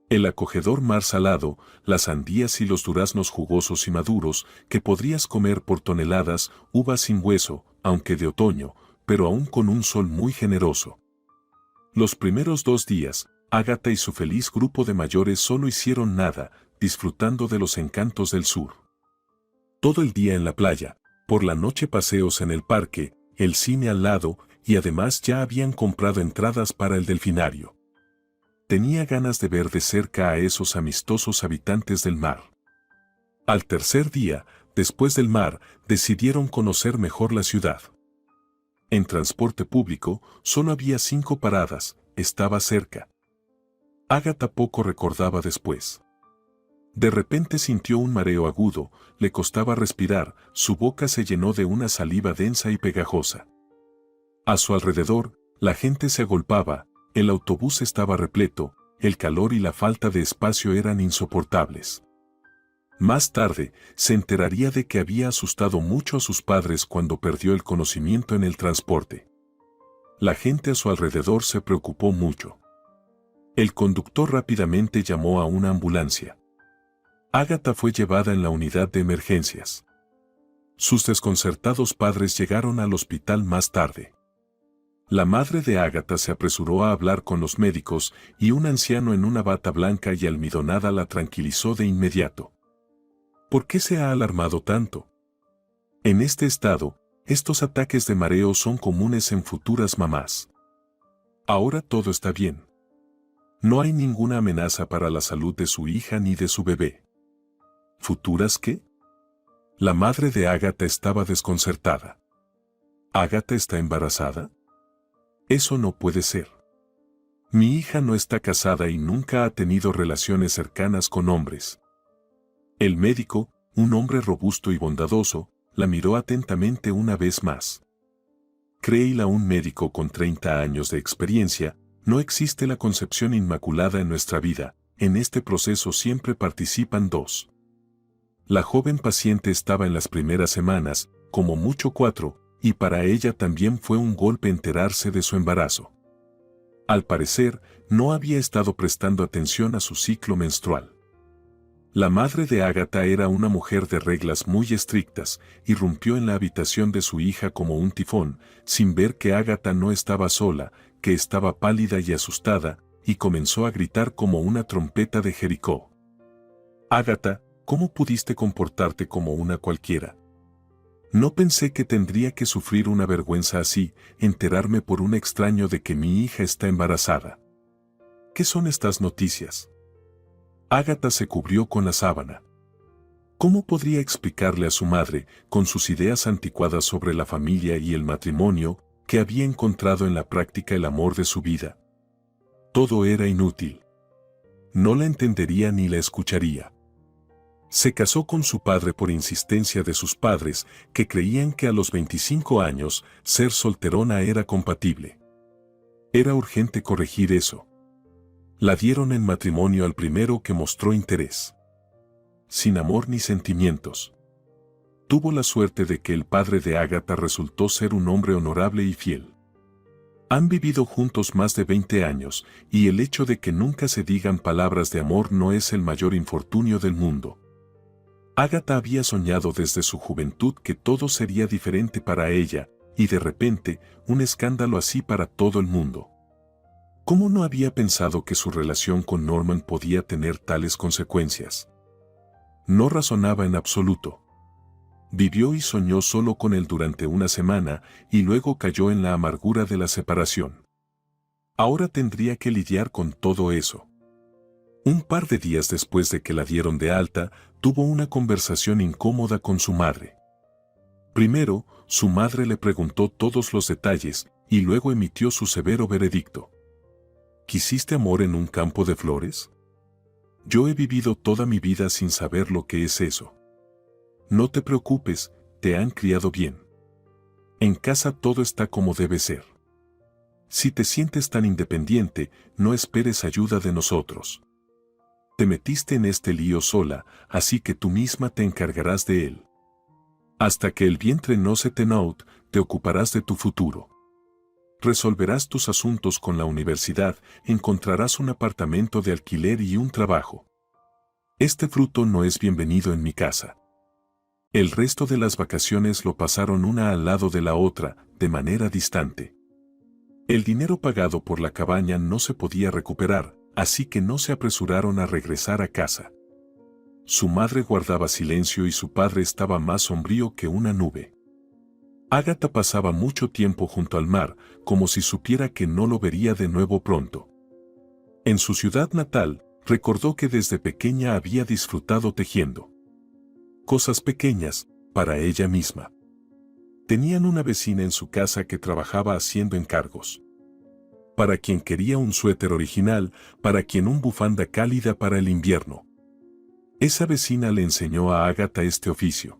El acogedor mar salado, las sandías y los duraznos jugosos y maduros, que podrías comer por toneladas, uvas sin hueso, aunque de otoño, pero aún con un sol muy generoso. Los primeros 2 días, Agatha y su feliz grupo de mayores solo hicieron nada, disfrutando de los encantos del sur. Todo el día en la playa, por la noche paseos en el parque, el cine al lado, y además ya habían comprado entradas para el delfinario. Tenía ganas de ver de cerca a esos amistosos habitantes del mar. Al tercer día, después del mar, decidieron conocer mejor la ciudad. En transporte público, solo había 5 paradas, estaba cerca. Agatha poco recordaba después. De repente sintió un mareo agudo, le costaba respirar, su boca se llenó de una saliva densa y pegajosa. A su alrededor, la gente se agolpaba, el autobús estaba repleto, el calor y la falta de espacio eran insoportables. Más tarde, se enteraría de que había asustado mucho a sus padres cuando perdió el conocimiento en el transporte. La gente a su alrededor se preocupó mucho. El conductor rápidamente llamó a una ambulancia. Agatha fue llevada en la unidad de emergencias. Sus desconcertados padres llegaron al hospital más tarde. La madre de Agatha se apresuró a hablar con los médicos y un anciano en una bata blanca y almidonada la tranquilizó de inmediato. ¿Por qué se ha alarmado tanto? En este estado, estos ataques de mareo son comunes en futuras mamás. Ahora todo está bien. No hay ninguna amenaza para la salud de su hija ni de su bebé. ¿Futuras qué? La madre de Agatha estaba desconcertada. ¿Agatha está embarazada? Eso no puede ser. Mi hija no está casada y nunca ha tenido relaciones cercanas con hombres. El médico, un hombre robusto y bondadoso, la miró atentamente una vez más. Créela un médico con 30 años de experiencia, no existe la concepción inmaculada en nuestra vida, en este proceso siempre participan dos. La joven paciente estaba en las primeras semanas, como mucho 4, y para ella también fue un golpe enterarse de su embarazo. Al parecer, no había estado prestando atención a su ciclo menstrual. La madre de Ágata era una mujer de reglas muy estrictas, irrumpió en la habitación de su hija como un tifón, sin ver que Ágata no estaba sola, que estaba pálida y asustada, y comenzó a gritar como una trompeta de Jericó. Ágata, ¿cómo pudiste comportarte como una cualquiera? No pensé que tendría que sufrir una vergüenza así, enterarme por un extraño de que mi hija está embarazada. ¿Qué son estas noticias? Ágata se cubrió con la sábana. ¿Cómo podría explicarle a su madre, con sus ideas anticuadas sobre la familia y el matrimonio, que había encontrado en la práctica el amor de su vida? Todo era inútil. No la entendería ni la escucharía. Se casó con su padre por insistencia de sus padres, que creían que a los 25 años ser solterona era compatible. Era urgente corregir eso. La dieron en matrimonio al primero que mostró interés. Sin amor ni sentimientos. Tuvo la suerte de que el padre de Ágata resultó ser un hombre honorable y fiel. Han vivido juntos más de 20 años, y el hecho de que nunca se digan palabras de amor no es el mayor infortunio del mundo. Ágata había soñado desde su juventud que todo sería diferente para ella, y de repente, un escándalo así para todo el mundo. ¿Cómo no había pensado que su relación con Norman podía tener tales consecuencias? No razonaba en absoluto. Vivió y soñó solo con él durante una semana, y luego cayó en la amargura de la separación. Ahora tendría que lidiar con todo eso. Un par de días después de que la dieron de alta, tuvo una conversación incómoda con su madre. Primero, su madre le preguntó todos los detalles, y luego emitió su severo veredicto. ¿Quisiste amor en un campo de flores? Yo he vivido toda mi vida sin saber lo que es eso. No te preocupes, te han criado bien. En casa todo está como debe ser. Si te sientes tan independiente, no esperes ayuda de nosotros. Te metiste en este lío sola, así que tú misma te encargarás de él. Hasta que el vientre no se te note, te ocuparás de tu futuro. Resolverás tus asuntos con la universidad, encontrarás un apartamento de alquiler y un trabajo. Este fruto no es bienvenido en mi casa. El resto de las vacaciones lo pasaron una al lado de la otra, de manera distante. El dinero pagado por la cabaña no se podía recuperar, así que no se apresuraron a regresar a casa. Su madre guardaba silencio y su padre estaba más sombrío que una nube. Ágata pasaba mucho tiempo junto al mar, como si supiera que no lo vería de nuevo pronto. En su ciudad natal, recordó que desde pequeña había disfrutado tejiendo. Cosas pequeñas, para ella misma. Tenían una vecina en su casa que trabajaba haciendo encargos. Para quien quería un suéter original, para quien una bufanda cálida para el invierno. Esa vecina le enseñó a Ágata este oficio.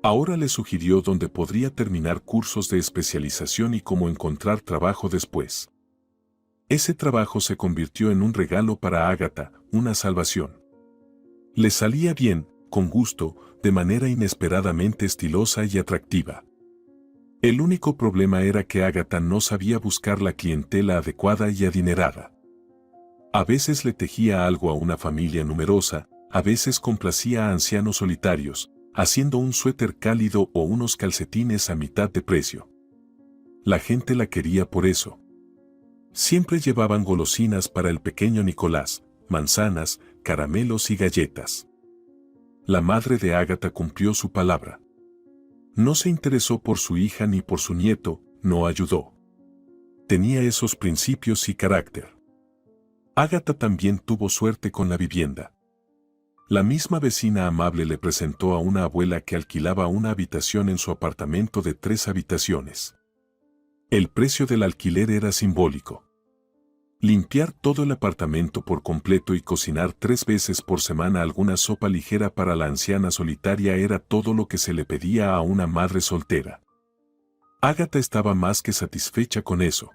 Ahora le sugirió dónde podría terminar cursos de especialización y cómo encontrar trabajo después. Ese trabajo se convirtió en un regalo para Ágata, una salvación. Le salía bien, con gusto, de manera inesperadamente estilosa y atractiva. El único problema era que Ágata no sabía buscar la clientela adecuada y adinerada. A veces le tejía algo a una familia numerosa, a veces complacía a ancianos solitarios, haciendo un suéter cálido o unos calcetines a mitad de precio. La gente la quería por eso. Siempre llevaban golosinas para el pequeño Nicolás, manzanas, caramelos y galletas. La madre de Ágata cumplió su palabra. No se interesó por su hija ni por su nieto, no ayudó. Tenía esos principios y carácter. Ágata también tuvo suerte con la vivienda. La misma vecina amable le presentó a una abuela que alquilaba una habitación en su apartamento de 3 habitaciones. El precio del alquiler era simbólico. Limpiar todo el apartamento por completo y cocinar 3 veces por semana alguna sopa ligera para la anciana solitaria era todo lo que se le pedía a una madre soltera. Ágata estaba más que satisfecha con eso.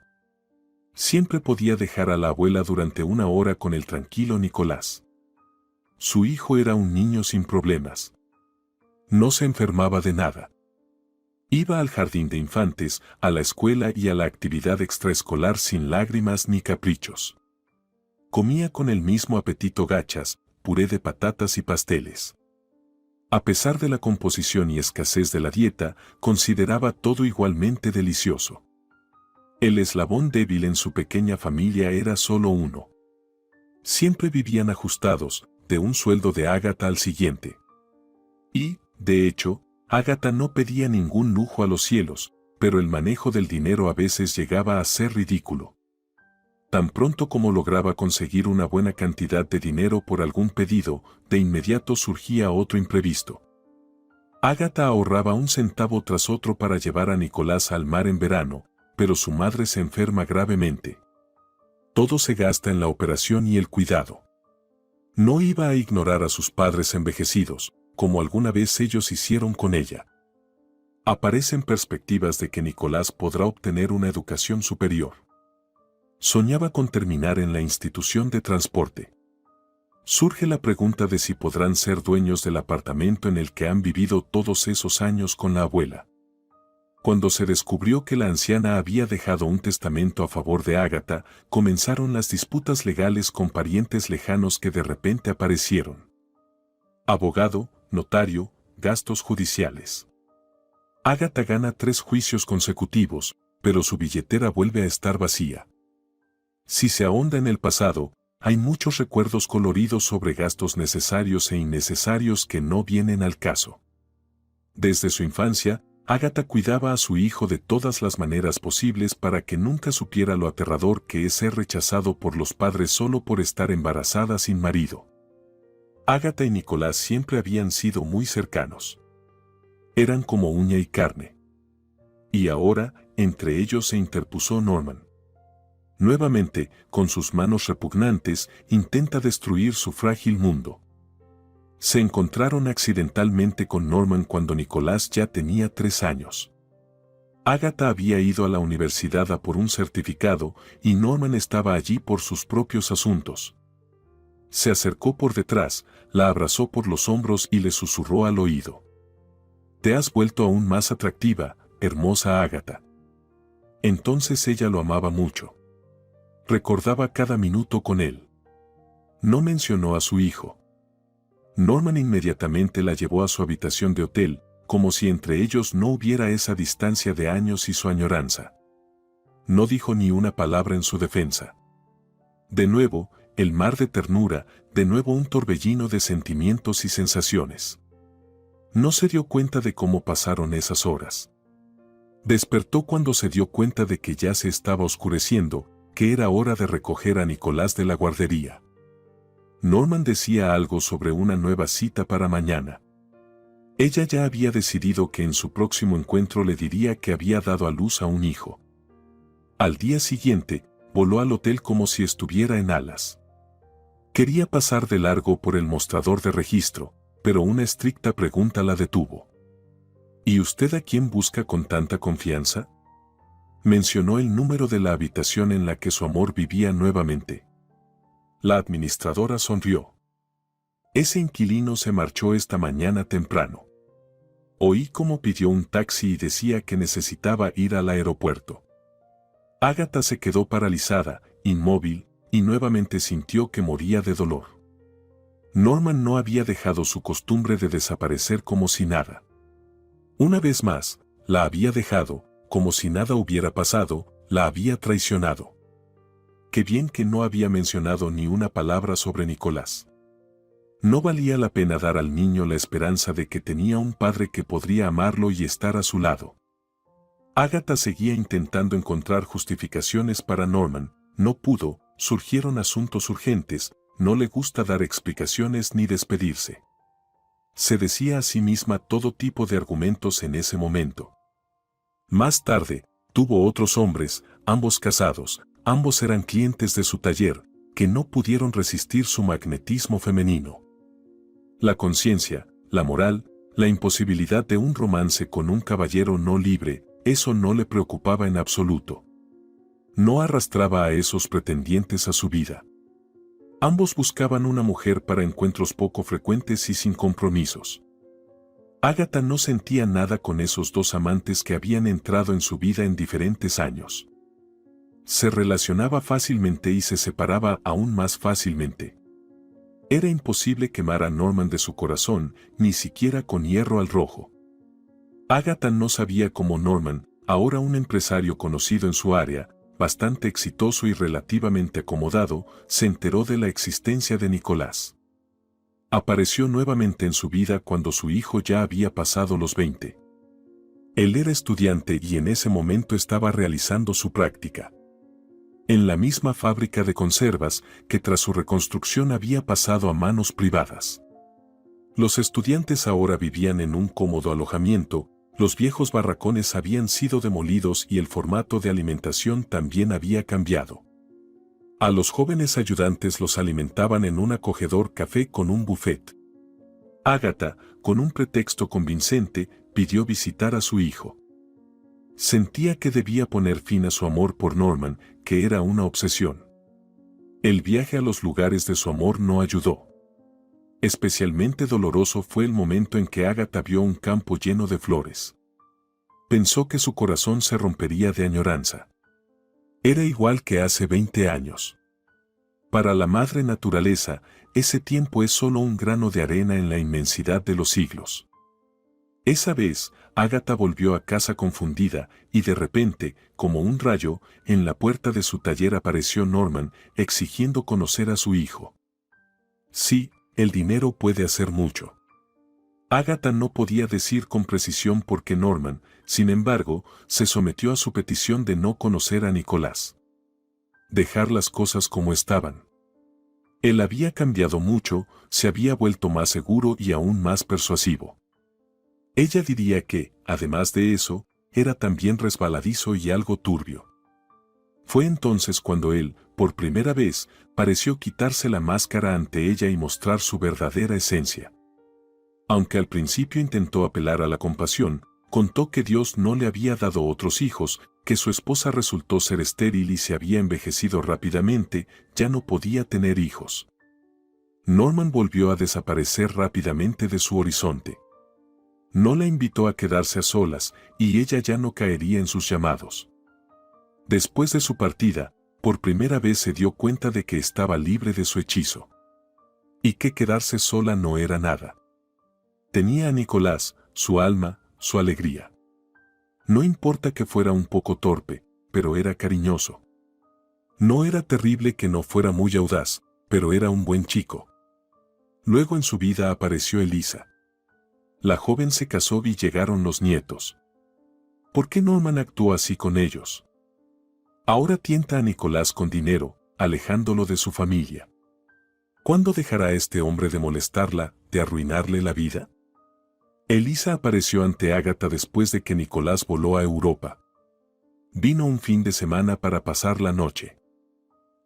Siempre podía dejar a la abuela durante 1 hora con el tranquilo Nicolás. Su hijo era un niño sin problemas. No se enfermaba de nada. Iba al jardín de infantes, a la escuela y a la actividad extraescolar sin lágrimas ni caprichos. Comía con el mismo apetito gachas, puré de patatas y pasteles. A pesar de la composición y escasez de la dieta, consideraba todo igualmente delicioso. El eslabón débil en su pequeña familia era solo uno. Siempre vivían ajustados, de un sueldo de Ágata al siguiente. Y, de hecho, Ágata no pedía ningún lujo a los cielos, pero el manejo del dinero a veces llegaba a ser ridículo. Tan pronto como lograba conseguir una buena cantidad de dinero por algún pedido, de inmediato surgía otro imprevisto. Ágata ahorraba un centavo tras otro para llevar a Nicolás al mar en verano, pero su madre se enferma gravemente. Todo se gasta en la operación y el cuidado. No iba a ignorar a sus padres envejecidos, como alguna vez ellos hicieron con ella. Aparecen perspectivas de que Nicolás podrá obtener una educación superior. Soñaba con terminar en la institución de transporte. Surge la pregunta de si podrán ser dueños del apartamento en el que han vivido todos esos años con la abuela. Cuando se descubrió que la anciana había dejado un testamento a favor de Ágata, comenzaron las disputas legales con parientes lejanos que de repente aparecieron. Abogado, notario, gastos judiciales. Ágata gana 3 juicios consecutivos, pero su billetera vuelve a estar vacía. Si se ahonda en el pasado, hay muchos recuerdos coloridos sobre gastos necesarios e innecesarios que no vienen al caso. Desde su infancia, Ágata cuidaba a su hijo de todas las maneras posibles para que nunca supiera lo aterrador que es ser rechazado por los padres solo por estar embarazada sin marido. Ágata y Nicolás siempre habían sido muy cercanos. Eran como uña y carne. Y ahora, entre ellos se interpuso Norman. Nuevamente, con sus manos repugnantes, intenta destruir su frágil mundo. Se encontraron accidentalmente con Norman cuando Nicolás ya tenía 3 años. Ágata había ido a la universidad a por un certificado y Norman estaba allí por sus propios asuntos. Se acercó por detrás, la abrazó por los hombros y le susurró al oído. «Te has vuelto aún más atractiva, hermosa Ágata». Entonces ella lo amaba mucho. Recordaba cada minuto con él. No mencionó a su hijo. Norman inmediatamente la llevó a su habitación de hotel, como si entre ellos no hubiera esa distancia de años y su añoranza. No dijo ni una palabra en su defensa. De nuevo, el mar de ternura, de nuevo un torbellino de sentimientos y sensaciones. No se dio cuenta de cómo pasaron esas horas. Despertó cuando se dio cuenta de que ya se estaba oscureciendo, que era hora de recoger a Nicolás de la guardería. Norman decía algo sobre una nueva cita para mañana. Ella ya había decidido que en su próximo encuentro le diría que había dado a luz a un hijo. Al día siguiente, voló al hotel como si estuviera en alas. Quería pasar de largo por el mostrador de registro, pero una estricta pregunta la detuvo. ¿Y usted a quién busca con tanta confianza? Mencionó el número de la habitación en la que su amor vivía nuevamente. La administradora sonrió. Ese inquilino se marchó esta mañana temprano. Oí cómo pidió un taxi y decía que necesitaba ir al aeropuerto. Ágata se quedó paralizada, inmóvil, y nuevamente sintió que moría de dolor. Norman no había dejado su costumbre de desaparecer como si nada. Una vez más, la había dejado, como si nada hubiera pasado, la había traicionado. Qué bien que no había mencionado ni una palabra sobre Nicolás. No valía la pena dar al niño la esperanza de que tenía un padre que podría amarlo y estar a su lado. Ágata seguía intentando encontrar justificaciones para Norman, no pudo, surgieron asuntos urgentes, no le gusta dar explicaciones ni despedirse. Se decía a sí misma todo tipo de argumentos en ese momento. Más tarde, tuvo otros hombres, ambos casados, Ambos eran clientes de su taller, que no pudieron resistir su magnetismo femenino. La conciencia, la moral, la imposibilidad de un romance con un caballero no libre, eso no le preocupaba en absoluto. No arrastraba a esos pretendientes a su vida. Ambos buscaban una mujer para encuentros poco frecuentes y sin compromisos. Ágata no sentía nada con esos dos amantes que habían entrado en su vida en diferentes años. Se relacionaba fácilmente y se separaba aún más fácilmente. Era imposible quemar a Norman de su corazón, ni siquiera con hierro al rojo. Ágata no sabía cómo Norman, ahora un empresario conocido en su área, bastante exitoso y relativamente acomodado, se enteró de la existencia de Nicolás. Apareció nuevamente en su vida cuando su hijo ya había pasado los 20. Él era estudiante y en ese momento estaba realizando su práctica en la misma fábrica de conservas que tras su reconstrucción había pasado a manos privadas. Los estudiantes ahora vivían en un cómodo alojamiento, los viejos barracones habían sido demolidos y el formato de alimentación también había cambiado. A los jóvenes ayudantes los alimentaban en un acogedor café con un buffet. Ágata, con un pretexto convincente, pidió visitar a su hijo. Sentía que debía poner fin a su amor por Norman, que era una obsesión. El viaje a los lugares de su amor no ayudó. Especialmente doloroso fue el momento en que Ágata vio un campo lleno de flores. Pensó que su corazón se rompería de añoranza. Era igual que hace 20 años. Para la madre naturaleza, ese tiempo es solo un grano de arena en la inmensidad de los siglos. Esa vez, Ágata volvió a casa confundida, y de repente, como un rayo, en la puerta de su taller apareció Norman, exigiendo conocer a su hijo. Sí, el dinero puede hacer mucho. Ágata no podía decir con precisión por qué Norman, sin embargo, se sometió a su petición de no conocer a Nicolás. Dejar las cosas como estaban. Él había cambiado mucho, se había vuelto más seguro y aún más persuasivo. Ella diría que, además de eso, era también resbaladizo y algo turbio. Fue entonces cuando él, por primera vez, pareció quitarse la máscara ante ella y mostrar su verdadera esencia. Aunque al principio intentó apelar a la compasión, contó que Dios no le había dado otros hijos, que su esposa resultó ser estéril y se había envejecido rápidamente, ya no podía tener hijos. Norman volvió a desaparecer rápidamente de su horizonte. No la invitó a quedarse a solas, y ella ya no caería en sus llamados. Después de su partida, por primera vez se dio cuenta de que estaba libre de su hechizo. Y que quedarse sola no era nada. Tenía a Nicolás, su alma, su alegría. No importa que fuera un poco torpe, pero era cariñoso. No era terrible que no fuera muy audaz, pero era un buen chico. Luego en su vida apareció Elisa. La joven se casó y llegaron los nietos. ¿Por qué Norman actuó así con ellos? Ahora tienta a Nicolás con dinero, alejándolo de su familia. ¿Cuándo dejará este hombre de molestarla, de arruinarle la vida? Elisa apareció ante Ágata después de que Nicolás voló a Europa. Vino un fin de semana para pasar la noche.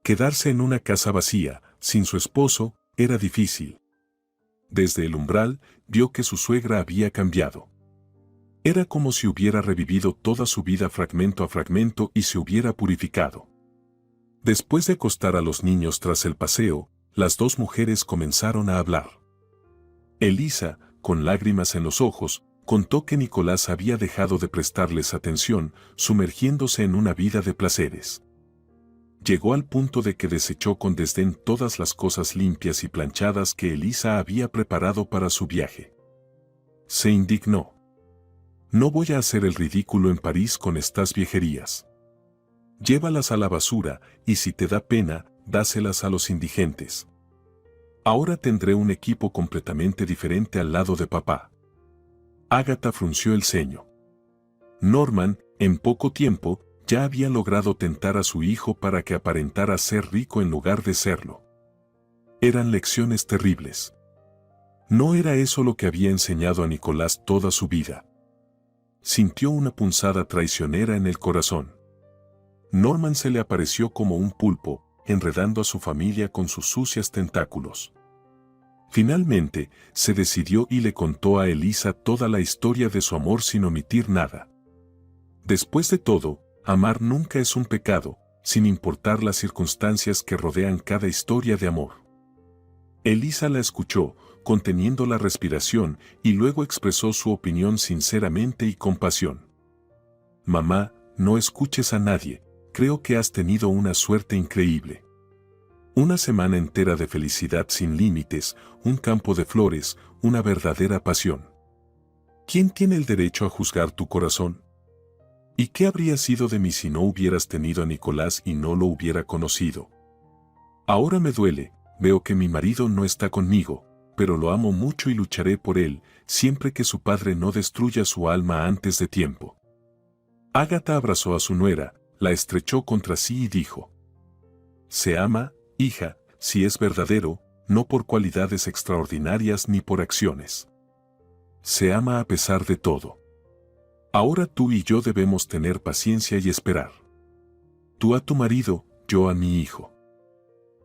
Quedarse en una casa vacía, sin su esposo, era difícil. Desde el umbral, vio que su suegra había cambiado. Era como si hubiera revivido toda su vida fragmento a fragmento y se hubiera purificado. Después de acostar a los niños tras el paseo, las dos mujeres comenzaron a hablar. Elisa, con lágrimas en los ojos, contó que Nicolás había dejado de prestarles atención, sumergiéndose en una vida de placeres. Llegó al punto de que desechó con desdén todas las cosas limpias y planchadas que Elisa había preparado para su viaje. Se indignó. No voy a hacer el ridículo en París con estas viejerías. Llévalas a la basura, y si te da pena, dáselas a los indigentes. Ahora tendré un equipo completamente diferente al lado de papá. Ágata frunció el ceño. Norman, en poco tiempo, ya había logrado tentar a su hijo para que aparentara ser rico en lugar de serlo. Eran lecciones terribles. No era eso lo que había enseñado a Nicolás toda su vida. Sintió una punzada traicionera en el corazón. Norman se le apareció como un pulpo, enredando a su familia con sus sucios tentáculos. Finalmente, se decidió y le contó a Elisa toda la historia de su amor sin omitir nada. Después de todo, amar nunca es un pecado, sin importar las circunstancias que rodean cada historia de amor. Elisa la escuchó, conteniendo la respiración, y luego expresó su opinión sinceramente y con pasión. Mamá, no escuches a nadie, creo que has tenido una suerte increíble. Una semana entera de felicidad sin límites, un campo de flores, una verdadera pasión. ¿Quién tiene el derecho a juzgar tu corazón? ¿Y qué habría sido de mí si no hubieras tenido a Nicolás y no lo hubiera conocido? Ahora me duele, veo que mi marido no está conmigo, pero lo amo mucho y lucharé por él, siempre que su padre no destruya su alma antes de tiempo. Ágata abrazó a su nuera, la estrechó contra sí y dijo: Se ama, hija, si es verdadero, no por cualidades extraordinarias ni por acciones. Se ama a pesar de todo. Ahora tú y yo debemos tener paciencia y esperar. Tú a tu marido, yo a mi hijo.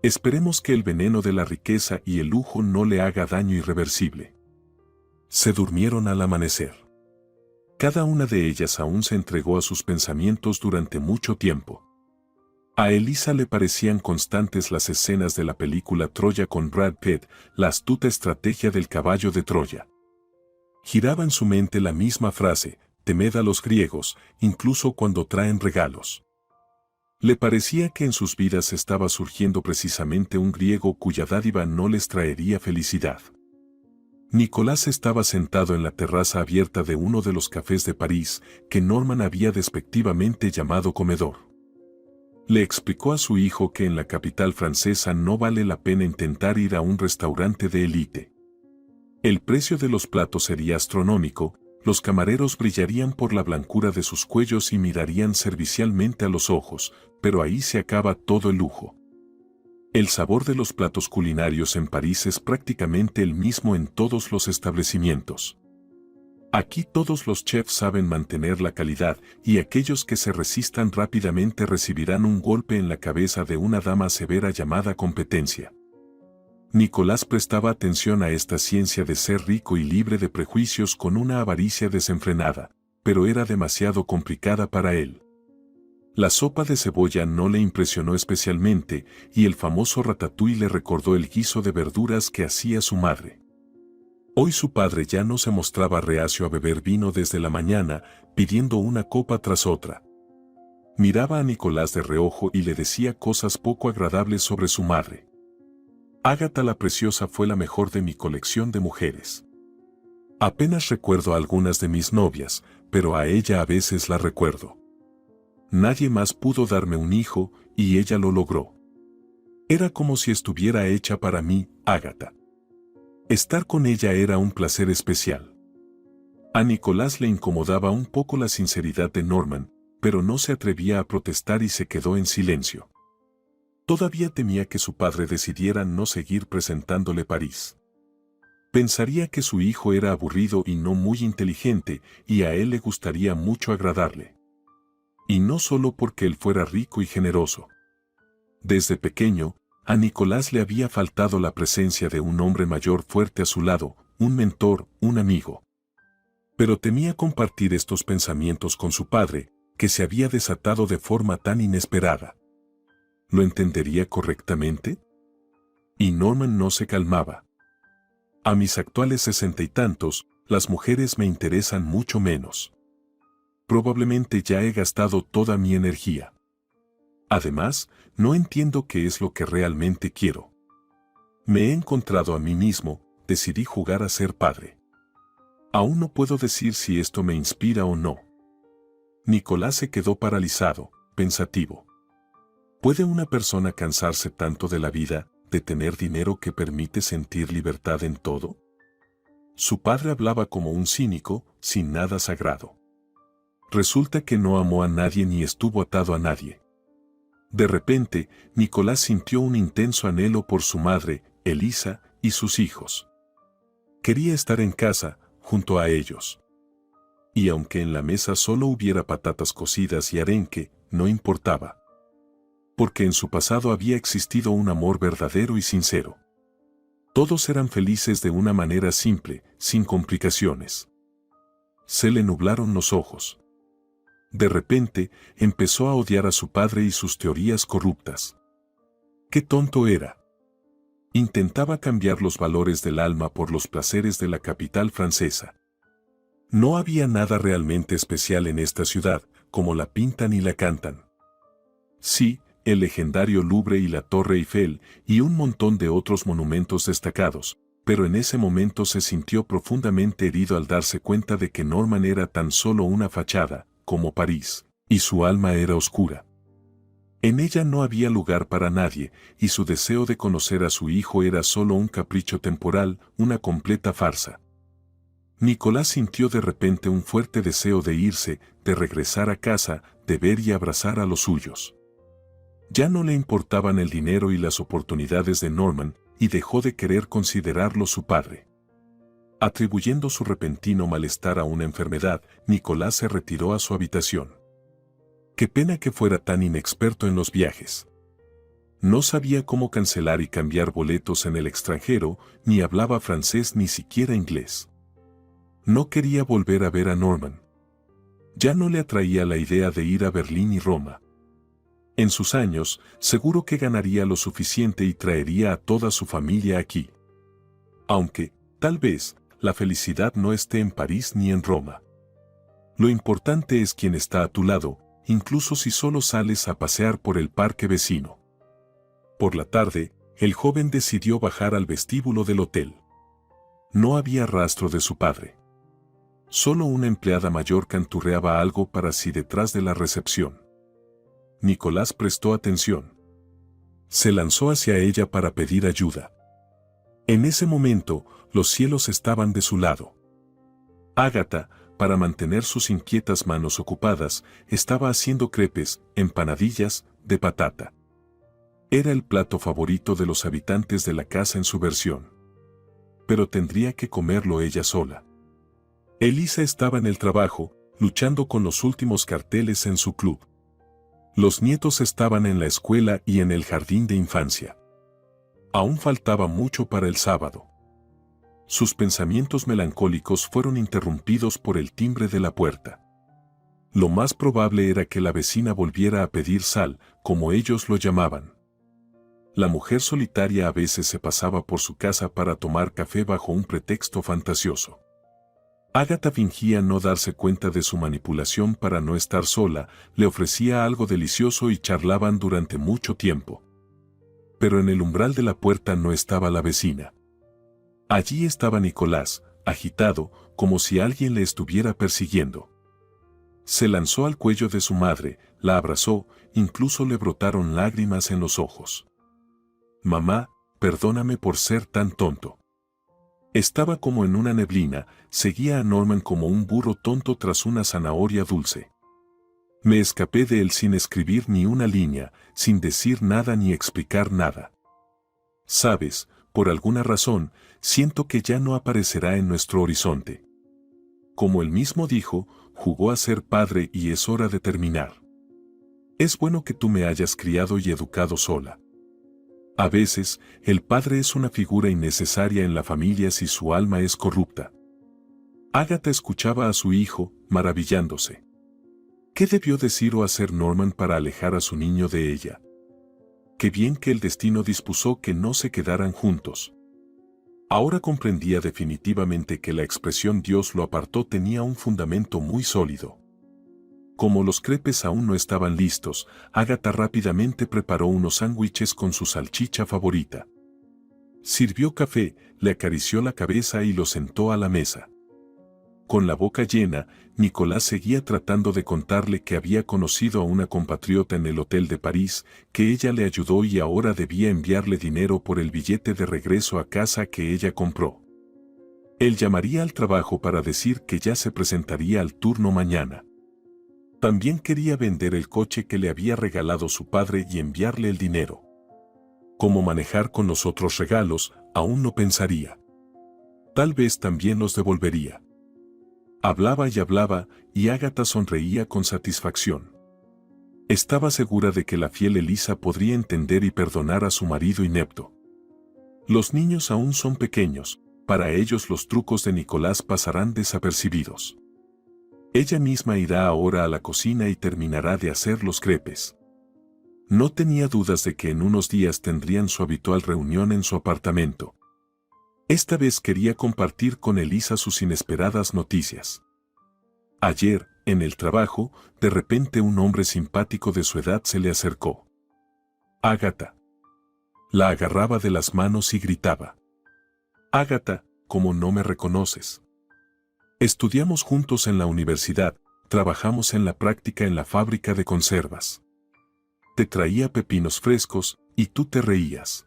Esperemos que el veneno de la riqueza y el lujo no le haga daño irreversible. Se durmieron al amanecer. Cada una de ellas aún se entregó a sus pensamientos durante mucho tiempo. A Elisa le parecían constantes las escenas de la película Troya con Brad Pitt, la astuta estrategia del caballo de Troya. Giraba en su mente la misma frase: temed a los griegos, incluso cuando traen regalos. Le parecía que en sus vidas estaba surgiendo precisamente un griego cuya dádiva no les traería felicidad. Nicolás estaba sentado en la terraza abierta de uno de los cafés de París, que Norman había despectivamente llamado comedor. Le explicó a su hijo que en la capital francesa no vale la pena intentar ir a un restaurante de élite. El precio de los platos sería astronómico, los camareros brillarían por la blancura de sus cuellos y mirarían servicialmente a los ojos, pero ahí se acaba todo el lujo. El sabor de los platos culinarios en París es prácticamente el mismo en todos los establecimientos. Aquí todos los chefs saben mantener la calidad y aquellos que se resistan rápidamente recibirán un golpe en la cabeza de una dama severa llamada competencia. Nicolás prestaba atención a esta ciencia de ser rico y libre de prejuicios con una avaricia desenfrenada, pero era demasiado complicada para él. La sopa de cebolla no le impresionó especialmente y el famoso ratatouille le recordó el guiso de verduras que hacía su madre. Hoy su padre ya no se mostraba reacio a beber vino desde la mañana, pidiendo una copa tras otra. Miraba a Nicolás de reojo y le decía cosas poco agradables sobre su madre. Ágata la Preciosa fue la mejor de mi colección de mujeres. Apenas recuerdo a algunas de mis novias, pero a ella a veces la recuerdo. Nadie más pudo darme un hijo, y ella lo logró. Era como si estuviera hecha para mí, Ágata. Estar con ella era un placer especial. A Nicolás le incomodaba un poco la sinceridad de Norman, pero no se atrevía a protestar y se quedó en silencio. Todavía temía que su padre decidiera no seguir presentándole París. Pensaría que su hijo era aburrido y no muy inteligente, y a él le gustaría mucho agradarle. Y no solo porque él fuera rico y generoso. Desde pequeño, a Nicolás le había faltado la presencia de un hombre mayor fuerte a su lado, un mentor, un amigo. Pero temía compartir estos pensamientos con su padre, que se había desatado de forma tan inesperada. ¿Lo entendería correctamente? Y Norman no se calmaba. A mis actuales 60 y tantos, las mujeres me interesan mucho menos. Probablemente ya he gastado toda mi energía. Además, no entiendo qué es lo que realmente quiero. Me he encontrado a mí mismo, decidí jugar a ser padre. Aún no puedo decir si esto me inspira o no. Nicolás se quedó paralizado, pensativo. ¿Puede una persona cansarse tanto de la vida, de tener dinero que permite sentir libertad en todo? Su padre hablaba como un cínico, sin nada sagrado. Resulta que no amó a nadie ni estuvo atado a nadie. De repente, Nicolás sintió un intenso anhelo por su madre, Elisa, y sus hijos. Quería estar en casa, junto a ellos. Y aunque en la mesa solo hubiera patatas cocidas y arenque, no importaba. Porque en su pasado había existido un amor verdadero y sincero. Todos eran felices de una manera simple, sin complicaciones. Se le nublaron los ojos. De repente, empezó a odiar a su padre y sus teorías corruptas. ¡Qué tonto era! Intentaba cambiar los valores del alma por los placeres de la capital francesa. No había nada realmente especial en esta ciudad, como la pintan y la cantan. Sí, el legendario Louvre y la Torre Eiffel, y un montón de otros monumentos destacados, pero en ese momento se sintió profundamente herido al darse cuenta de que Norman era tan solo una fachada, como París, y su alma era oscura. En ella no había lugar para nadie, y su deseo de conocer a su hijo era solo un capricho temporal, una completa farsa. Nicolás sintió de repente un fuerte deseo de irse, de regresar a casa, de ver y abrazar a los suyos. Ya no le importaban el dinero y las oportunidades de Norman, y dejó de querer considerarlo su padre. Atribuyendo su repentino malestar a una enfermedad, Nicolás se retiró a su habitación. Qué pena que fuera tan inexperto en los viajes. No sabía cómo cancelar y cambiar boletos en el extranjero, ni hablaba francés ni siquiera inglés. No quería volver a ver a Norman. Ya no le atraía la idea de ir a Berlín y Roma. En sus años, seguro que ganaría lo suficiente y traería a toda su familia aquí. Aunque, tal vez, la felicidad no esté en París ni en Roma. Lo importante es quién está a tu lado, incluso si solo sales a pasear por el parque vecino. Por la tarde, el joven decidió bajar al vestíbulo del hotel. No había rastro de su padre. Solo una empleada mayor canturreaba algo para sí detrás de la recepción. Nicolás prestó atención. Se lanzó hacia ella para pedir ayuda. En ese momento, los cielos estaban de su lado. Ágata, para mantener sus inquietas manos ocupadas, estaba haciendo crepes, empanadillas, de patata. Era el plato favorito de los habitantes de la casa en su versión. Pero tendría que comerlo ella sola. Elisa estaba en el trabajo, luchando con los últimos carteles en su club. Los nietos estaban en la escuela y en el jardín de infancia. Aún faltaba mucho para el sábado. Sus pensamientos melancólicos fueron interrumpidos por el timbre de la puerta. Lo más probable era que la vecina volviera a pedir sal, como ellos lo llamaban. La mujer solitaria a veces se pasaba por su casa para tomar café bajo un pretexto fantasioso. Ágata fingía no darse cuenta de su manipulación para no estar sola, le ofrecía algo delicioso y charlaban durante mucho tiempo. Pero en el umbral de la puerta no estaba la vecina. Allí estaba Nicolás, agitado, como si alguien le estuviera persiguiendo. Se lanzó al cuello de su madre, la abrazó, incluso le brotaron lágrimas en los ojos. «Mamá, perdóname por ser tan tonto». Estaba como en una neblina, seguía a Norman como un burro tonto tras una zanahoria dulce. Me escapé de él sin escribir ni una línea, sin decir nada ni explicar nada. Sabes, por alguna razón, siento que ya no aparecerá en nuestro horizonte. Como él mismo dijo, jugó a ser padre y es hora de terminar. Es bueno que tú me hayas criado y educado sola. A veces, el padre es una figura innecesaria en la familia si su alma es corrupta. Ágata escuchaba a su hijo, maravillándose. ¿Qué debió decir o hacer Norman para alejar a su niño de ella? Qué bien que el destino dispuso que no se quedaran juntos. Ahora comprendía definitivamente que la expresión Dios lo apartó tenía un fundamento muy sólido. Como los crepes aún no estaban listos, Ágata rápidamente preparó unos sándwiches con su salchicha favorita. Sirvió café, le acarició la cabeza y lo sentó a la mesa. Con la boca llena, Nicolás seguía tratando de contarle que había conocido a una compatriota en el hotel de París, que ella le ayudó y ahora debía enviarle dinero por el billete de regreso a casa que ella compró. Él llamaría al trabajo para decir que ya se presentaría al turno mañana. También quería vender el coche que le había regalado su padre y enviarle el dinero. Cómo manejar con los otros regalos, aún no pensaría. Tal vez también los devolvería. Hablaba y hablaba, y Ágata sonreía con satisfacción. Estaba segura de que la fiel Elisa podría entender y perdonar a su marido inepto. Los niños aún son pequeños, para ellos los trucos de Nicolás pasarán desapercibidos. Ella misma irá ahora a la cocina y terminará de hacer los crepes. No tenía dudas de que en unos días tendrían su habitual reunión en su apartamento. Esta vez quería compartir con Elisa sus inesperadas noticias. Ayer, en el trabajo, de repente un hombre simpático de su edad se le acercó. Ágata. La agarraba de las manos y gritaba. Ágata, ¿cómo no me reconoces? Estudiamos juntos en la universidad, trabajamos en la práctica en la fábrica de conservas. Te traía pepinos frescos, y tú te reías.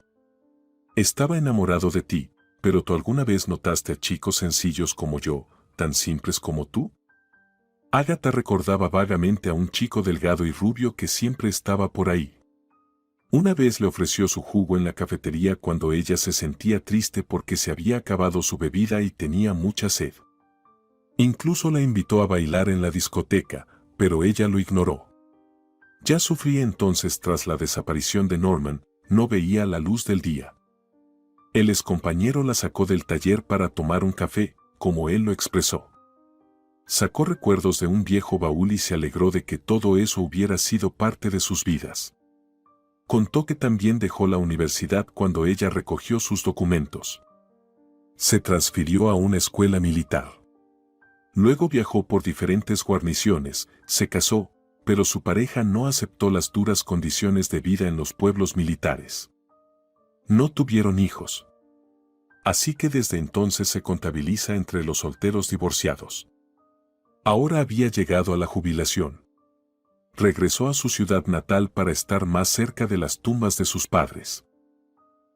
Estaba enamorado de ti, pero ¿tú alguna vez notaste a chicos sencillos como yo, tan simples como tú? Ágata recordaba vagamente a un chico delgado y rubio que siempre estaba por ahí. Una vez le ofreció su jugo en la cafetería cuando ella se sentía triste porque se había acabado su bebida y tenía mucha sed. Incluso la invitó a bailar en la discoteca, pero ella lo ignoró. Ya sufría entonces tras la desaparición de Norman, no veía la luz del día. El excompañero la sacó del taller para tomar un café, como él lo expresó. Sacó recuerdos de un viejo baúl y se alegró de que todo eso hubiera sido parte de sus vidas. Contó que también dejó la universidad cuando ella recogió sus documentos. Se transfirió a una escuela militar. Luego viajó por diferentes guarniciones, se casó, pero su pareja no aceptó las duras condiciones de vida en los pueblos militares. No tuvieron hijos. Así que desde entonces se contabiliza entre los solteros divorciados. Ahora había llegado a la jubilación. Regresó a su ciudad natal para estar más cerca de las tumbas de sus padres.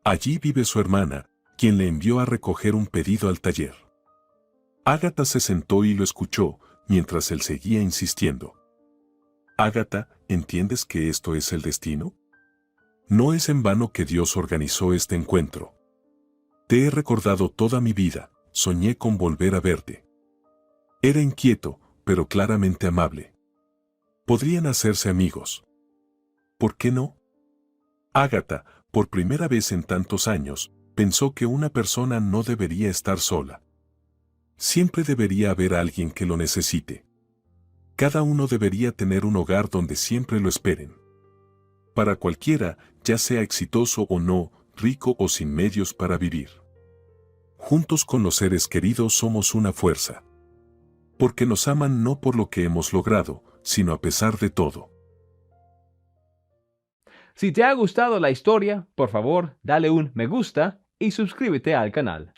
Allí vive su hermana, quien le envió a recoger un pedido al taller. Ágata se sentó y lo escuchó, mientras él seguía insistiendo. Ágata, ¿entiendes que esto es el destino? No es en vano que Dios organizó este encuentro. Te he recordado toda mi vida, soñé con volver a verte. Era inquieto, pero claramente amable. Podrían hacerse amigos. ¿Por qué no? Ágata, por primera vez en tantos años, pensó que una persona no debería estar sola. Siempre debería haber alguien que lo necesite. Cada uno debería tener un hogar donde siempre lo esperen. Para cualquiera, ya sea exitoso o no, rico o sin medios para vivir. Juntos con los seres queridos somos una fuerza. Porque nos aman no por lo que hemos logrado, sino a pesar de todo. Si te ha gustado la historia, por favor, dale un me gusta y suscríbete al canal.